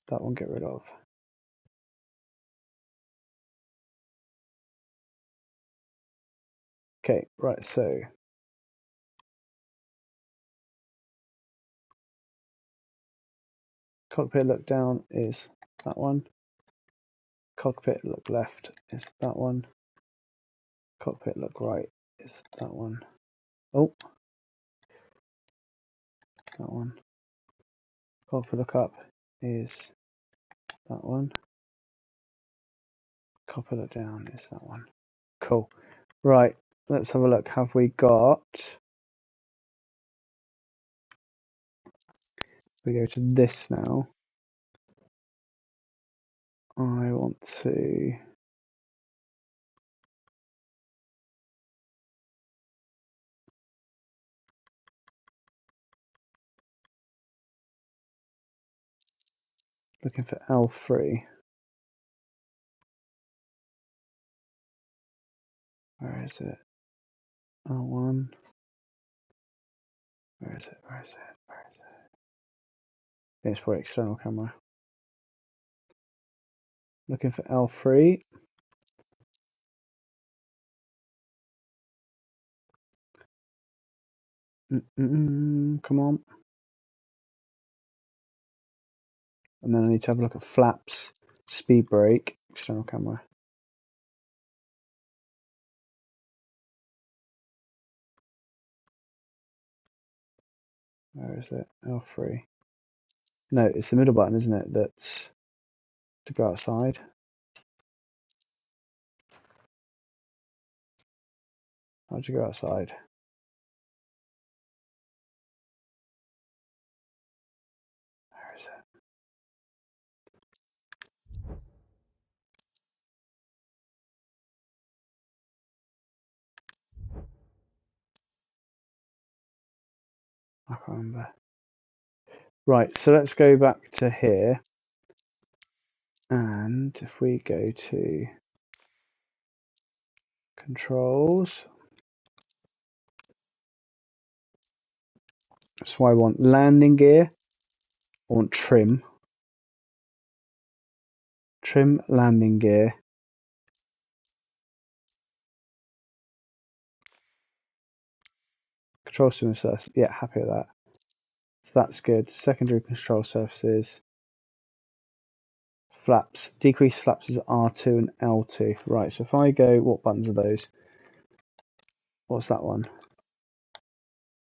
[SPEAKER 1] That one, get rid of. Okay, right, so cockpit look down is that one. Cockpit look left is that one. Cockpit look right is that one. Oh, that one. Cockpit look up is that one. Cockpit look down is that one. Cool. Right, let's have a look. Have we got... We go to this now. I want to... Looking for L3. Where is it? L1. Where is it? Where is it? Where is it? It's for external camera. Looking for L3. Come on. And then I need to have a look at flaps, speed brake, external camera. Where is it? L3. No, it's the middle button, isn't it? That's to go outside. How'd you go outside? Where is it? I can't remember. Right, so let's go back to here. And if we go to controls, so I want landing gear, I want trim, landing gear, control surface, yeah, happy with that. So that's good. Secondary control surfaces, flaps, decrease flaps is R2 and L2. Right, so if I go, what buttons are those? What's that one?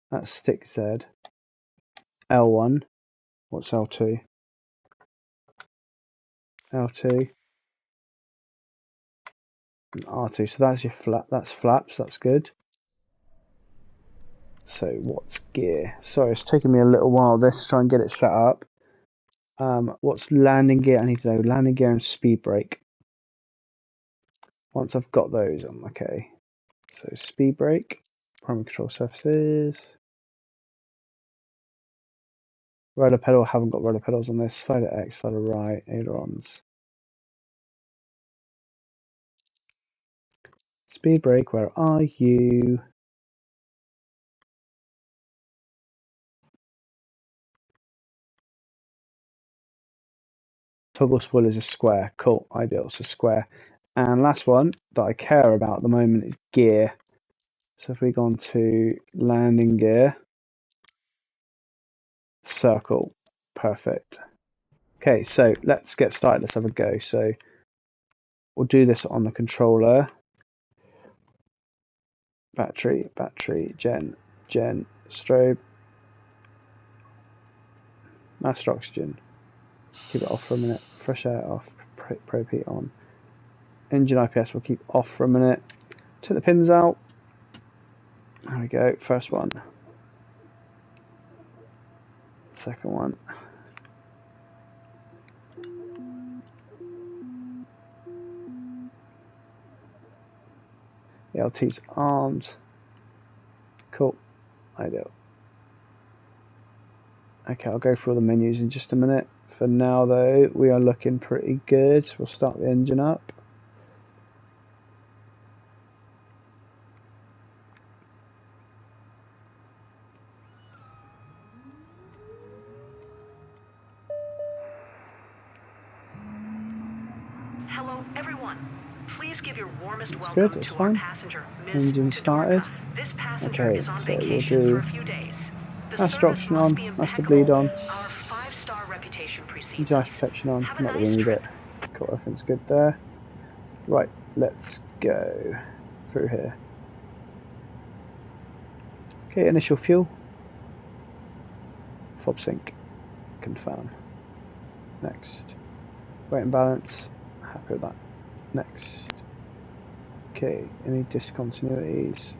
[SPEAKER 1] That's stick Z. L1, what's L2? L2 and R2, so that's your that's flaps, that's good. So what's gear? Sorry, it's taking me a little while this to try and get it set up. What's landing gear? I need to know landing gear and speed brake. Once I've got those, I'm okay. So speed brake, primary control surfaces. Rudder pedal, haven't got rudder pedals on this. Slider X, slider right, ailerons. Speed brake, where are you? Toggle spoilers is square. Cool, ideal, so square. And last one that I care about at the moment is gear. So if we go on to landing gear, circle, perfect. Okay, so let's get started. Let's have a go. So we'll do this on the controller. Battery, gen gen, strobe, master oxygen, keep it off for a minute, fresh air off, probe heat on, engine IPS we'll keep off for a minute, take the pins out, there we go, first one, second one, the LT's armed, cool, ideal. Okay, I'll go through all the menus in just a minute. For now though, we are looking pretty good. We'll start the engine up.
[SPEAKER 6] Hello everyone. Please give your warmest
[SPEAKER 1] That's
[SPEAKER 6] welcome
[SPEAKER 1] good, that's
[SPEAKER 6] to
[SPEAKER 1] fine.
[SPEAKER 6] our passenger, Ms.
[SPEAKER 1] Engine started.
[SPEAKER 6] This passenger
[SPEAKER 1] Okay,
[SPEAKER 6] is on
[SPEAKER 1] so we'll
[SPEAKER 6] vacation
[SPEAKER 1] do
[SPEAKER 6] for a few days. The
[SPEAKER 1] master
[SPEAKER 6] service
[SPEAKER 1] oxygen
[SPEAKER 6] must
[SPEAKER 1] on,
[SPEAKER 6] be
[SPEAKER 1] master bleed
[SPEAKER 6] impeccable.
[SPEAKER 1] on,
[SPEAKER 6] Our 5-star reputation precedes
[SPEAKER 1] engine
[SPEAKER 6] us.
[SPEAKER 1] protection on,
[SPEAKER 6] Have a
[SPEAKER 1] not that we
[SPEAKER 6] nice
[SPEAKER 1] need
[SPEAKER 6] trip.
[SPEAKER 1] it. Cool, everything's good there. Right, let's go through here. Okay, initial fuel. Fob sync. Confirm. Next. Weight and balance. Happy with that. Next. Okay, any discontinuities?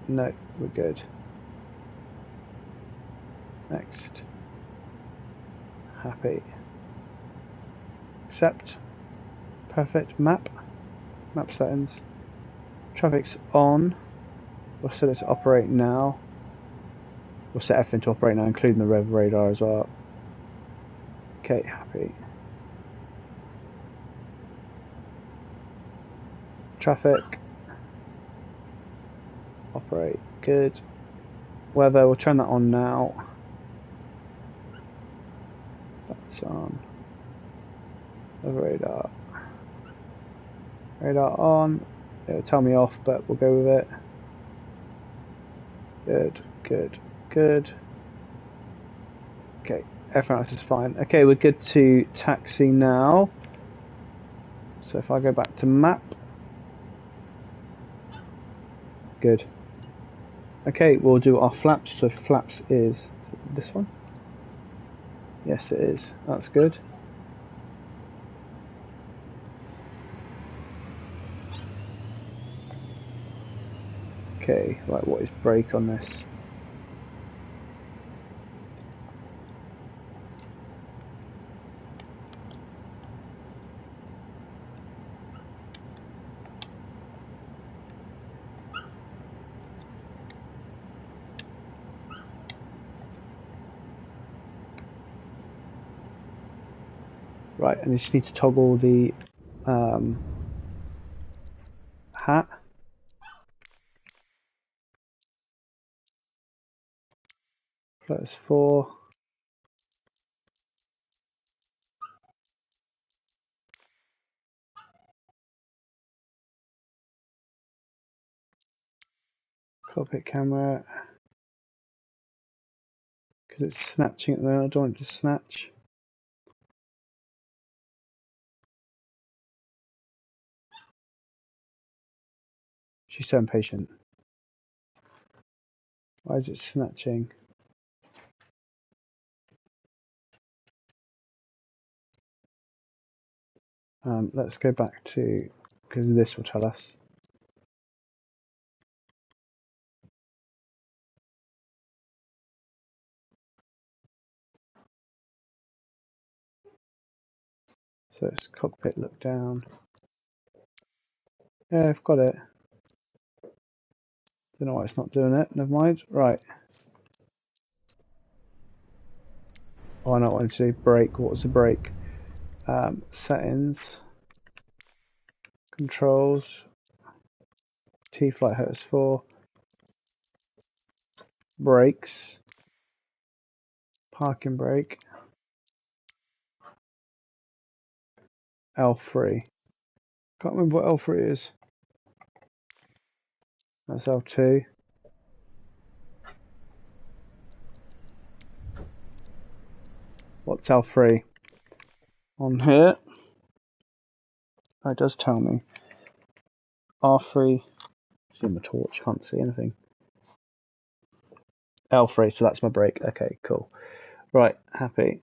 [SPEAKER 1] No, we're good. Next. Happy. Accept. Perfect. Map. Map settings. Traffic's on. We'll set it to operate now. We'll set everything to operate now, including the rev radar as well. Okay, happy. Traffic. Operate. Good. Weather, we'll turn that on now. That's on. The radar. Radar on. It'll tell me off, but we'll go with it. Good, good, good. Okay, everything else is fine. Okay, we're good to taxi now. So if I go back to map. Good. Okay, we'll do our flaps. So flaps is this one? Yes, it is. That's good. Okay, right, what is brake on this? Right, and you just need to toggle the hat. Plus 4. Cockpit camera. Because it's snatching at the moment, I don't want it to snatch. She's so impatient. Why is it snatching? Let's go back to, because this will tell us. So it's cockpit look down. Yeah, I've got it. Don't know why it's not doing it. Never mind. Right. Oh, I know what I want to do. Brake. What was the brake? Settings. Controls. T-flight Hotas 4. Brakes. Parking brake. L3. Can't remember what L3 is. That's L2. What's L3? On here. Oh, it does tell me. R3. See my torch, can't see anything. L3, so that's my brake. Okay, cool. Right, happy.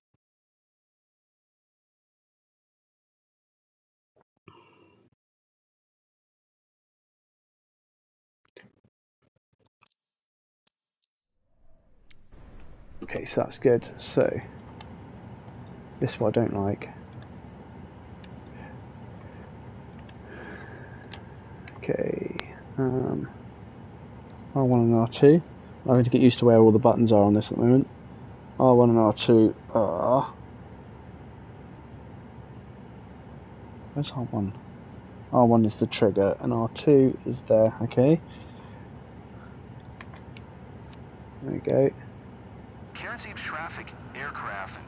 [SPEAKER 1] Okay, so that's good. So, this is what I don't like. Okay, R1 and R2. I'm going to get used to where all the buttons are on this at the moment. R1 and R2 are... Where's R1? R1 is the trigger and R2 is there, okay. There we go.
[SPEAKER 4] Karen Seeps traffic, aircraft,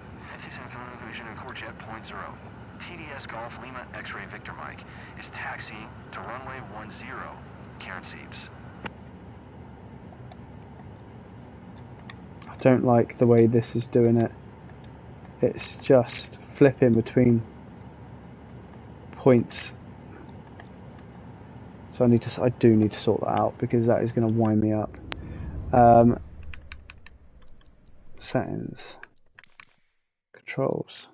[SPEAKER 4] vision and Corjet Point 0. TDS Golf Lima X-Ray Victor Mike is taxiing to runway 10, Karen Seeps.
[SPEAKER 1] I don't like the way this is doing it. It's just flipping between points. So I do need to sort that out because that is going to wind me up. Settings, controls,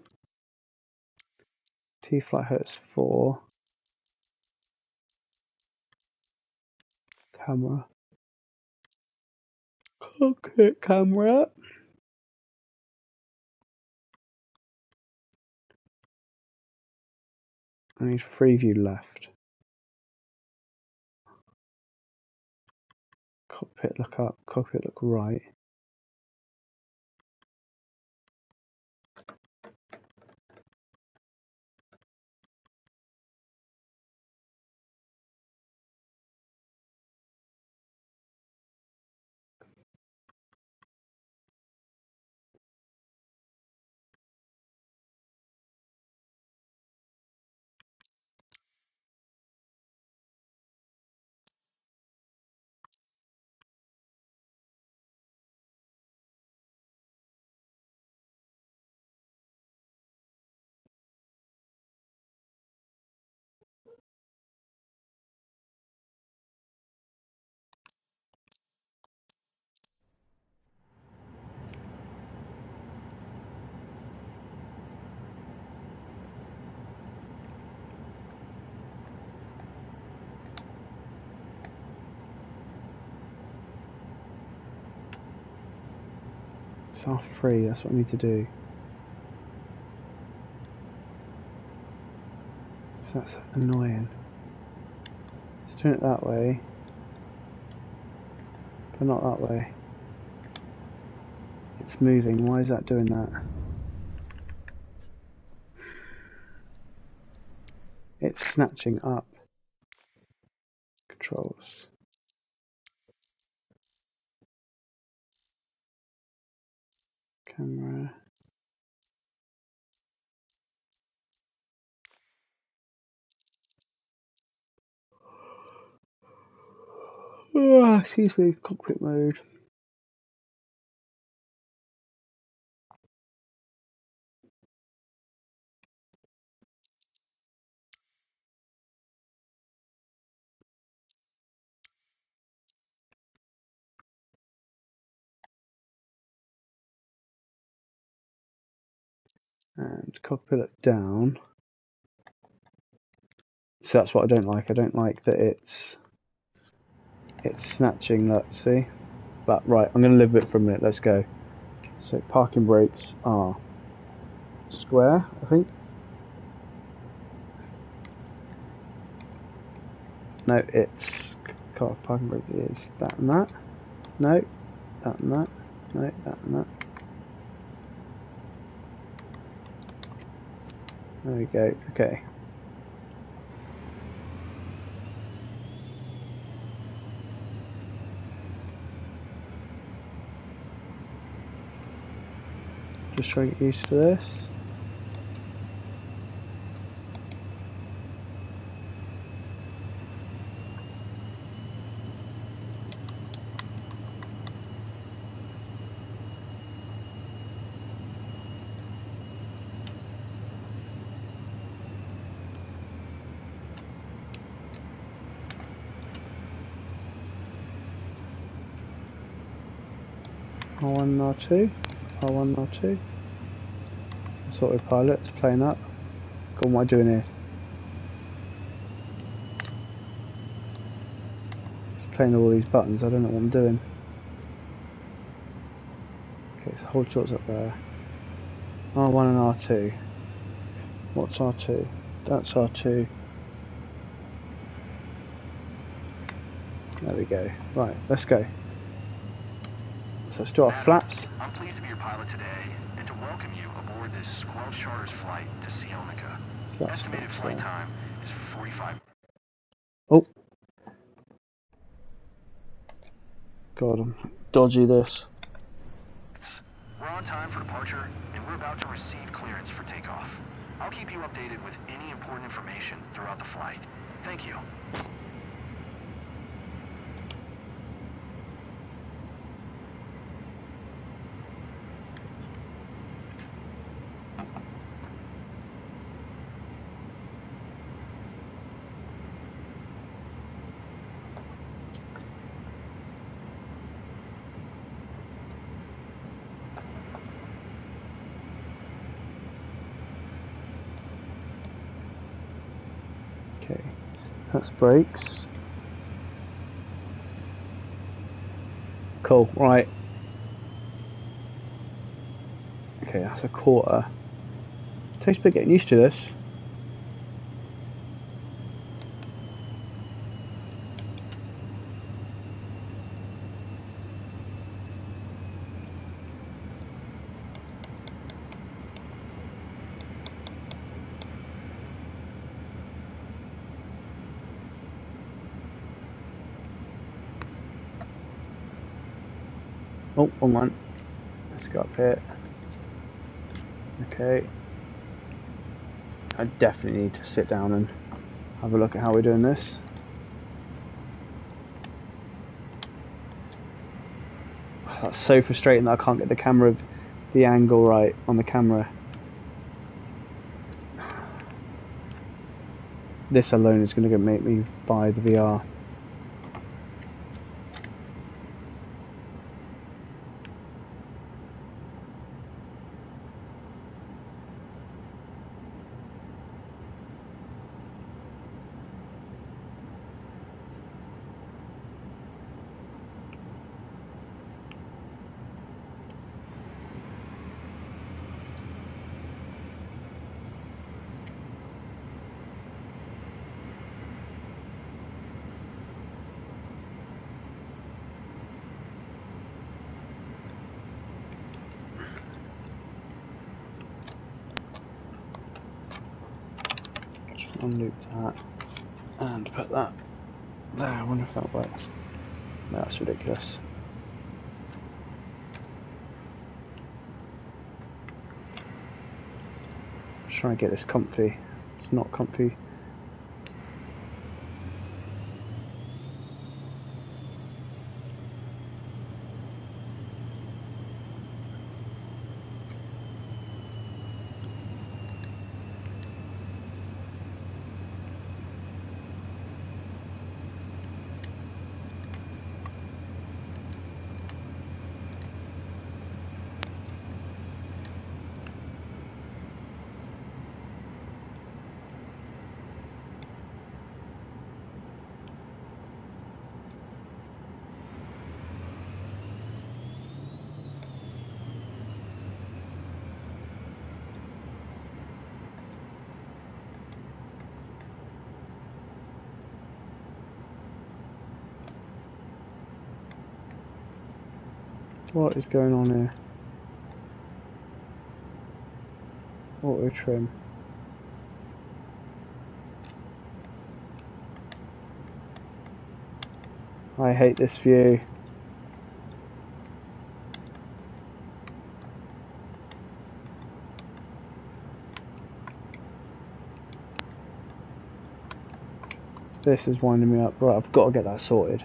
[SPEAKER 1] T-flight hertz 4, camera, cockpit camera. I need free view left. Cockpit look up, cockpit look right. It's R3, that's what I need to do. So that's annoying. Let's turn it that way, but not that way. It's moving, why is that doing that? It's snatching up. Controls. Camera. Oh, excuse me, cockpit mode. And cockpit look down. So that's what I don't like. I don't like that it's snatching that, see? But right, I'm going to live with it for a minute. Let's go. So parking brakes are square, I think. No, it's car parking brake is that and that. No, that and that. No, that and that. There we go. Okay. Just try to get used to this. R1 and R2. R1 and R2. Autopilot, it's playing up. God, what am I doing here? It's playing all these buttons, I don't know what I'm doing. Okay, so hold shots up there. R1 and R2. What's R2? That's R2. There we go. Right, let's go. So let's do our flaps.
[SPEAKER 4] I'm pleased to be your pilot today and to welcome you aboard this Squelch Charter's flight to Sionica.
[SPEAKER 1] So that's
[SPEAKER 4] Estimated
[SPEAKER 1] flaps
[SPEAKER 4] flight
[SPEAKER 1] there.
[SPEAKER 4] time is 45.
[SPEAKER 1] Oh. God, I'm dodgy this.
[SPEAKER 4] We're on time for departure, and we're about to receive clearance for takeoff. I'll keep you updated with any important information throughout the flight. Thank you.
[SPEAKER 1] Okay, that's brakes. Cool, right. Okay, that's a quarter. Takes a bit getting used to this. Oh, one one. Let's go up here. Okay. I definitely need to sit down and have a look at how we're doing this. That's so frustrating that I can't get the angle right on the camera. This alone is going to make me buy the VR. Unloop that and put that there. I wonder if that works. No, that's ridiculous. Just trying to get this comfy. It's not comfy. What is going on here? Auto trim. I hate this view. This is winding me up. Right, I've got to get that sorted.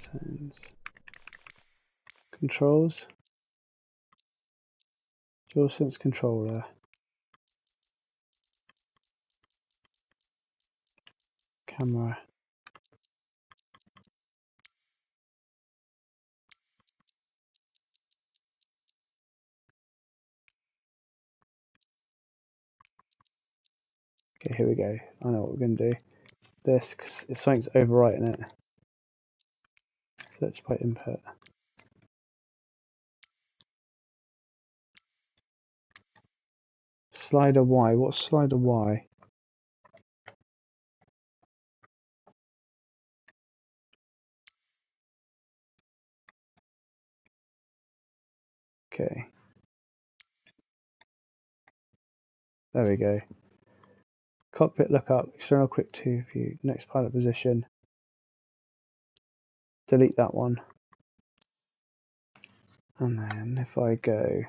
[SPEAKER 1] Sounds. Controls. DualSense controller. camera. Okay, here we go. I know what we're going to do. This, because something's overwriting it. Search by input. Slider Y. What's slider Y? Okay. There we go. Cockpit lookup, external quick to view, next pilot position. Delete that one. And then if I go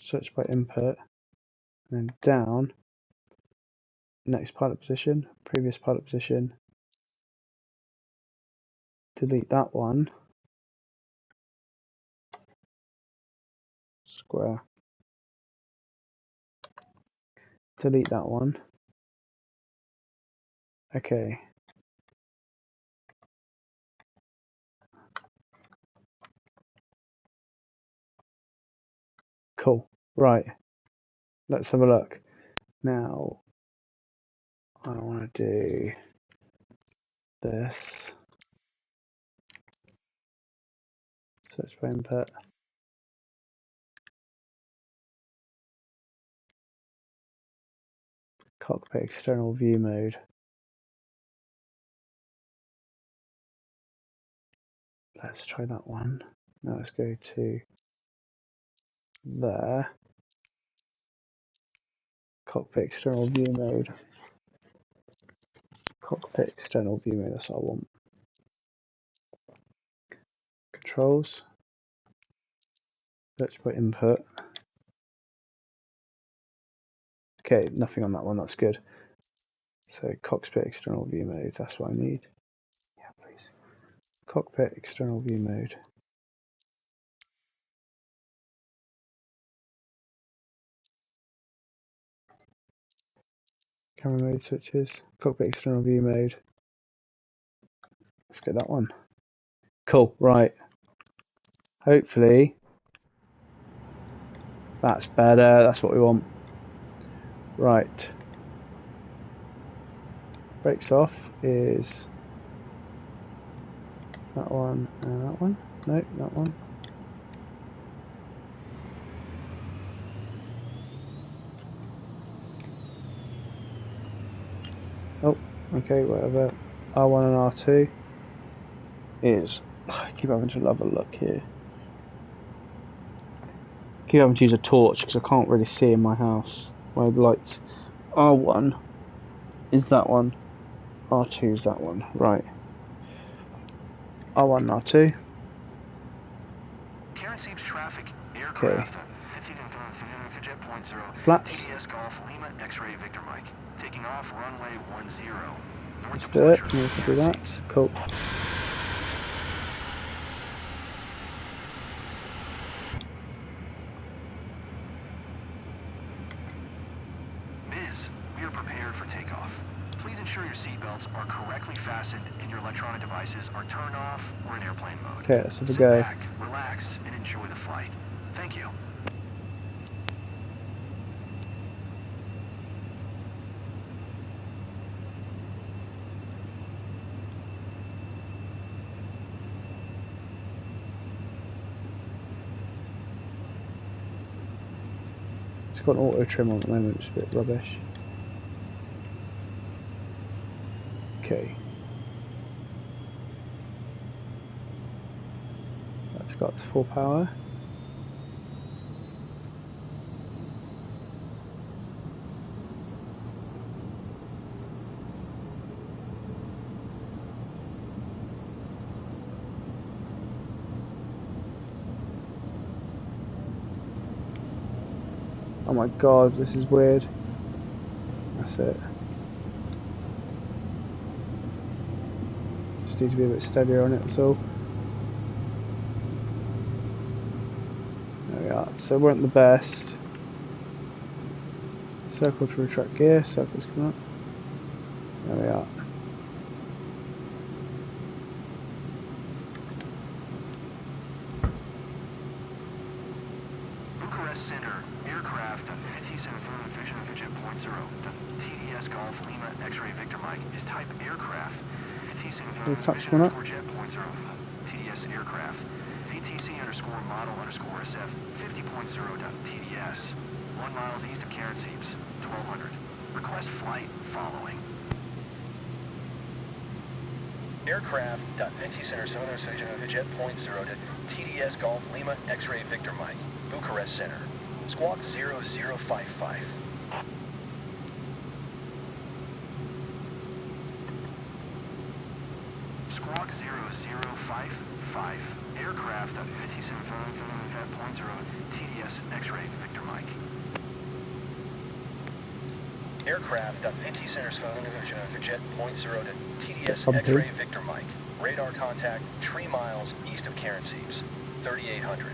[SPEAKER 1] search by input, and then down, next pilot position, previous pilot position. Delete that one. Square. Delete that one. Okay. Cool. Right. Let's have a look. Now, I want to do this. Search by input. Cockpit external view mode. Let's try that one. Now let's go to there. Cockpit external view mode. Cockpit external view mode, that's what I want. Controls. Search by input. Okay, nothing on that one, that's good. So cockpit external view mode, that's what I need. Yeah, please. Cockpit external view mode. Camera mode switches. Cockpit external view mode. Let's get that one. Cool, right. Hopefully that's better, that's what we want. Right. Brakes off is that one and that one. No, that one. Oh, okay, whatever. R1 and R2 is. I keep having to have a look here. I keep having to use a torch because I can't really see in my house. My lights. R1 is that one. R2 is that one. Right. R1 and R2.
[SPEAKER 4] Karen Seeps traffic, aircraft,
[SPEAKER 1] Flaps.
[SPEAKER 4] TDS Golf, Lima, X-ray, Victor Mike. Taking off, runway 10.
[SPEAKER 1] Let's do it. We can do that. Cool.
[SPEAKER 4] Biz, we are prepared for takeoff. Please ensure your seatbelts are correctly fastened and your electronic devices are turned off or in airplane mode.
[SPEAKER 1] Okay, let's have a
[SPEAKER 4] Sit
[SPEAKER 1] go.
[SPEAKER 4] back, relax, and enjoy the flight. Thank you.
[SPEAKER 1] It's got an auto trim on at the moment, it's a bit rubbish. Okay. That's got full power. Oh my god, this is weird. That's it. Just need to be a bit steadier on it, that's all. There we are. So weren't the best. Circle to retract gear, circles come up. There we are.
[SPEAKER 4] Bucharest Center, aircraft, NT-7 Vision Jet Point 0, TDS Golf Lima X-Ray Victor Mike is type aircraft. NT-7 Vision Jet Point 0, TDS aircraft. ATC underscore model underscore SF 50.0 TDS. 1 miles east of Karen Seeps, 1200. Request flight following. Aircraft NT Center 7 Jet Point 0 to TDS Golf Lima X-Ray Victor Mike, Bucharest Center. Squawk 0055. Squawk 0055. Aircraft NT 7 Point 0 TDS X-Ray Victor Mike. Aircraft NT Center 7 Jet Point 0 to TDS X-Ray Victor Mike. Radar contact 3 miles east of Karen Seeps, 3800.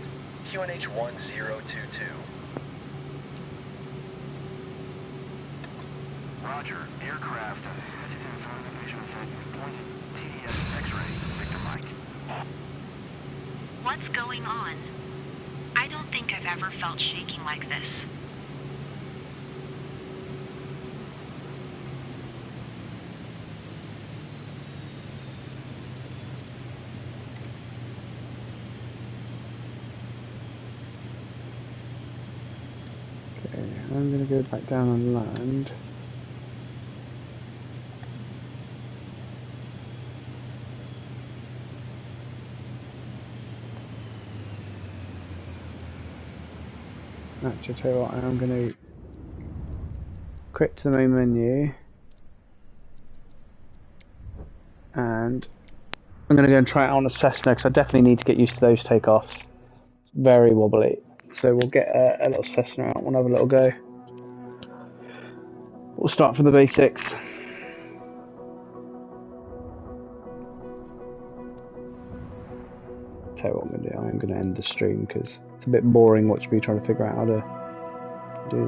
[SPEAKER 4] QNH 1022. Roger. Aircraft Point TDS X-Ray Victor Mike.
[SPEAKER 7] What's going on? I don't think I've ever felt shaking like this.
[SPEAKER 1] Okay, I'm going to go back down on land. Actually, tell you what, I'm going to quit to the main menu and I'm going to go and try it on a Cessna because I definitely need to get used to those takeoffs. It's very wobbly, so we'll get a little Cessna out, we'll have a little go. We'll start from the basics. Tell you what I'm going to do, I'm going to end the stream because it's a bit boring watching me trying to figure out how to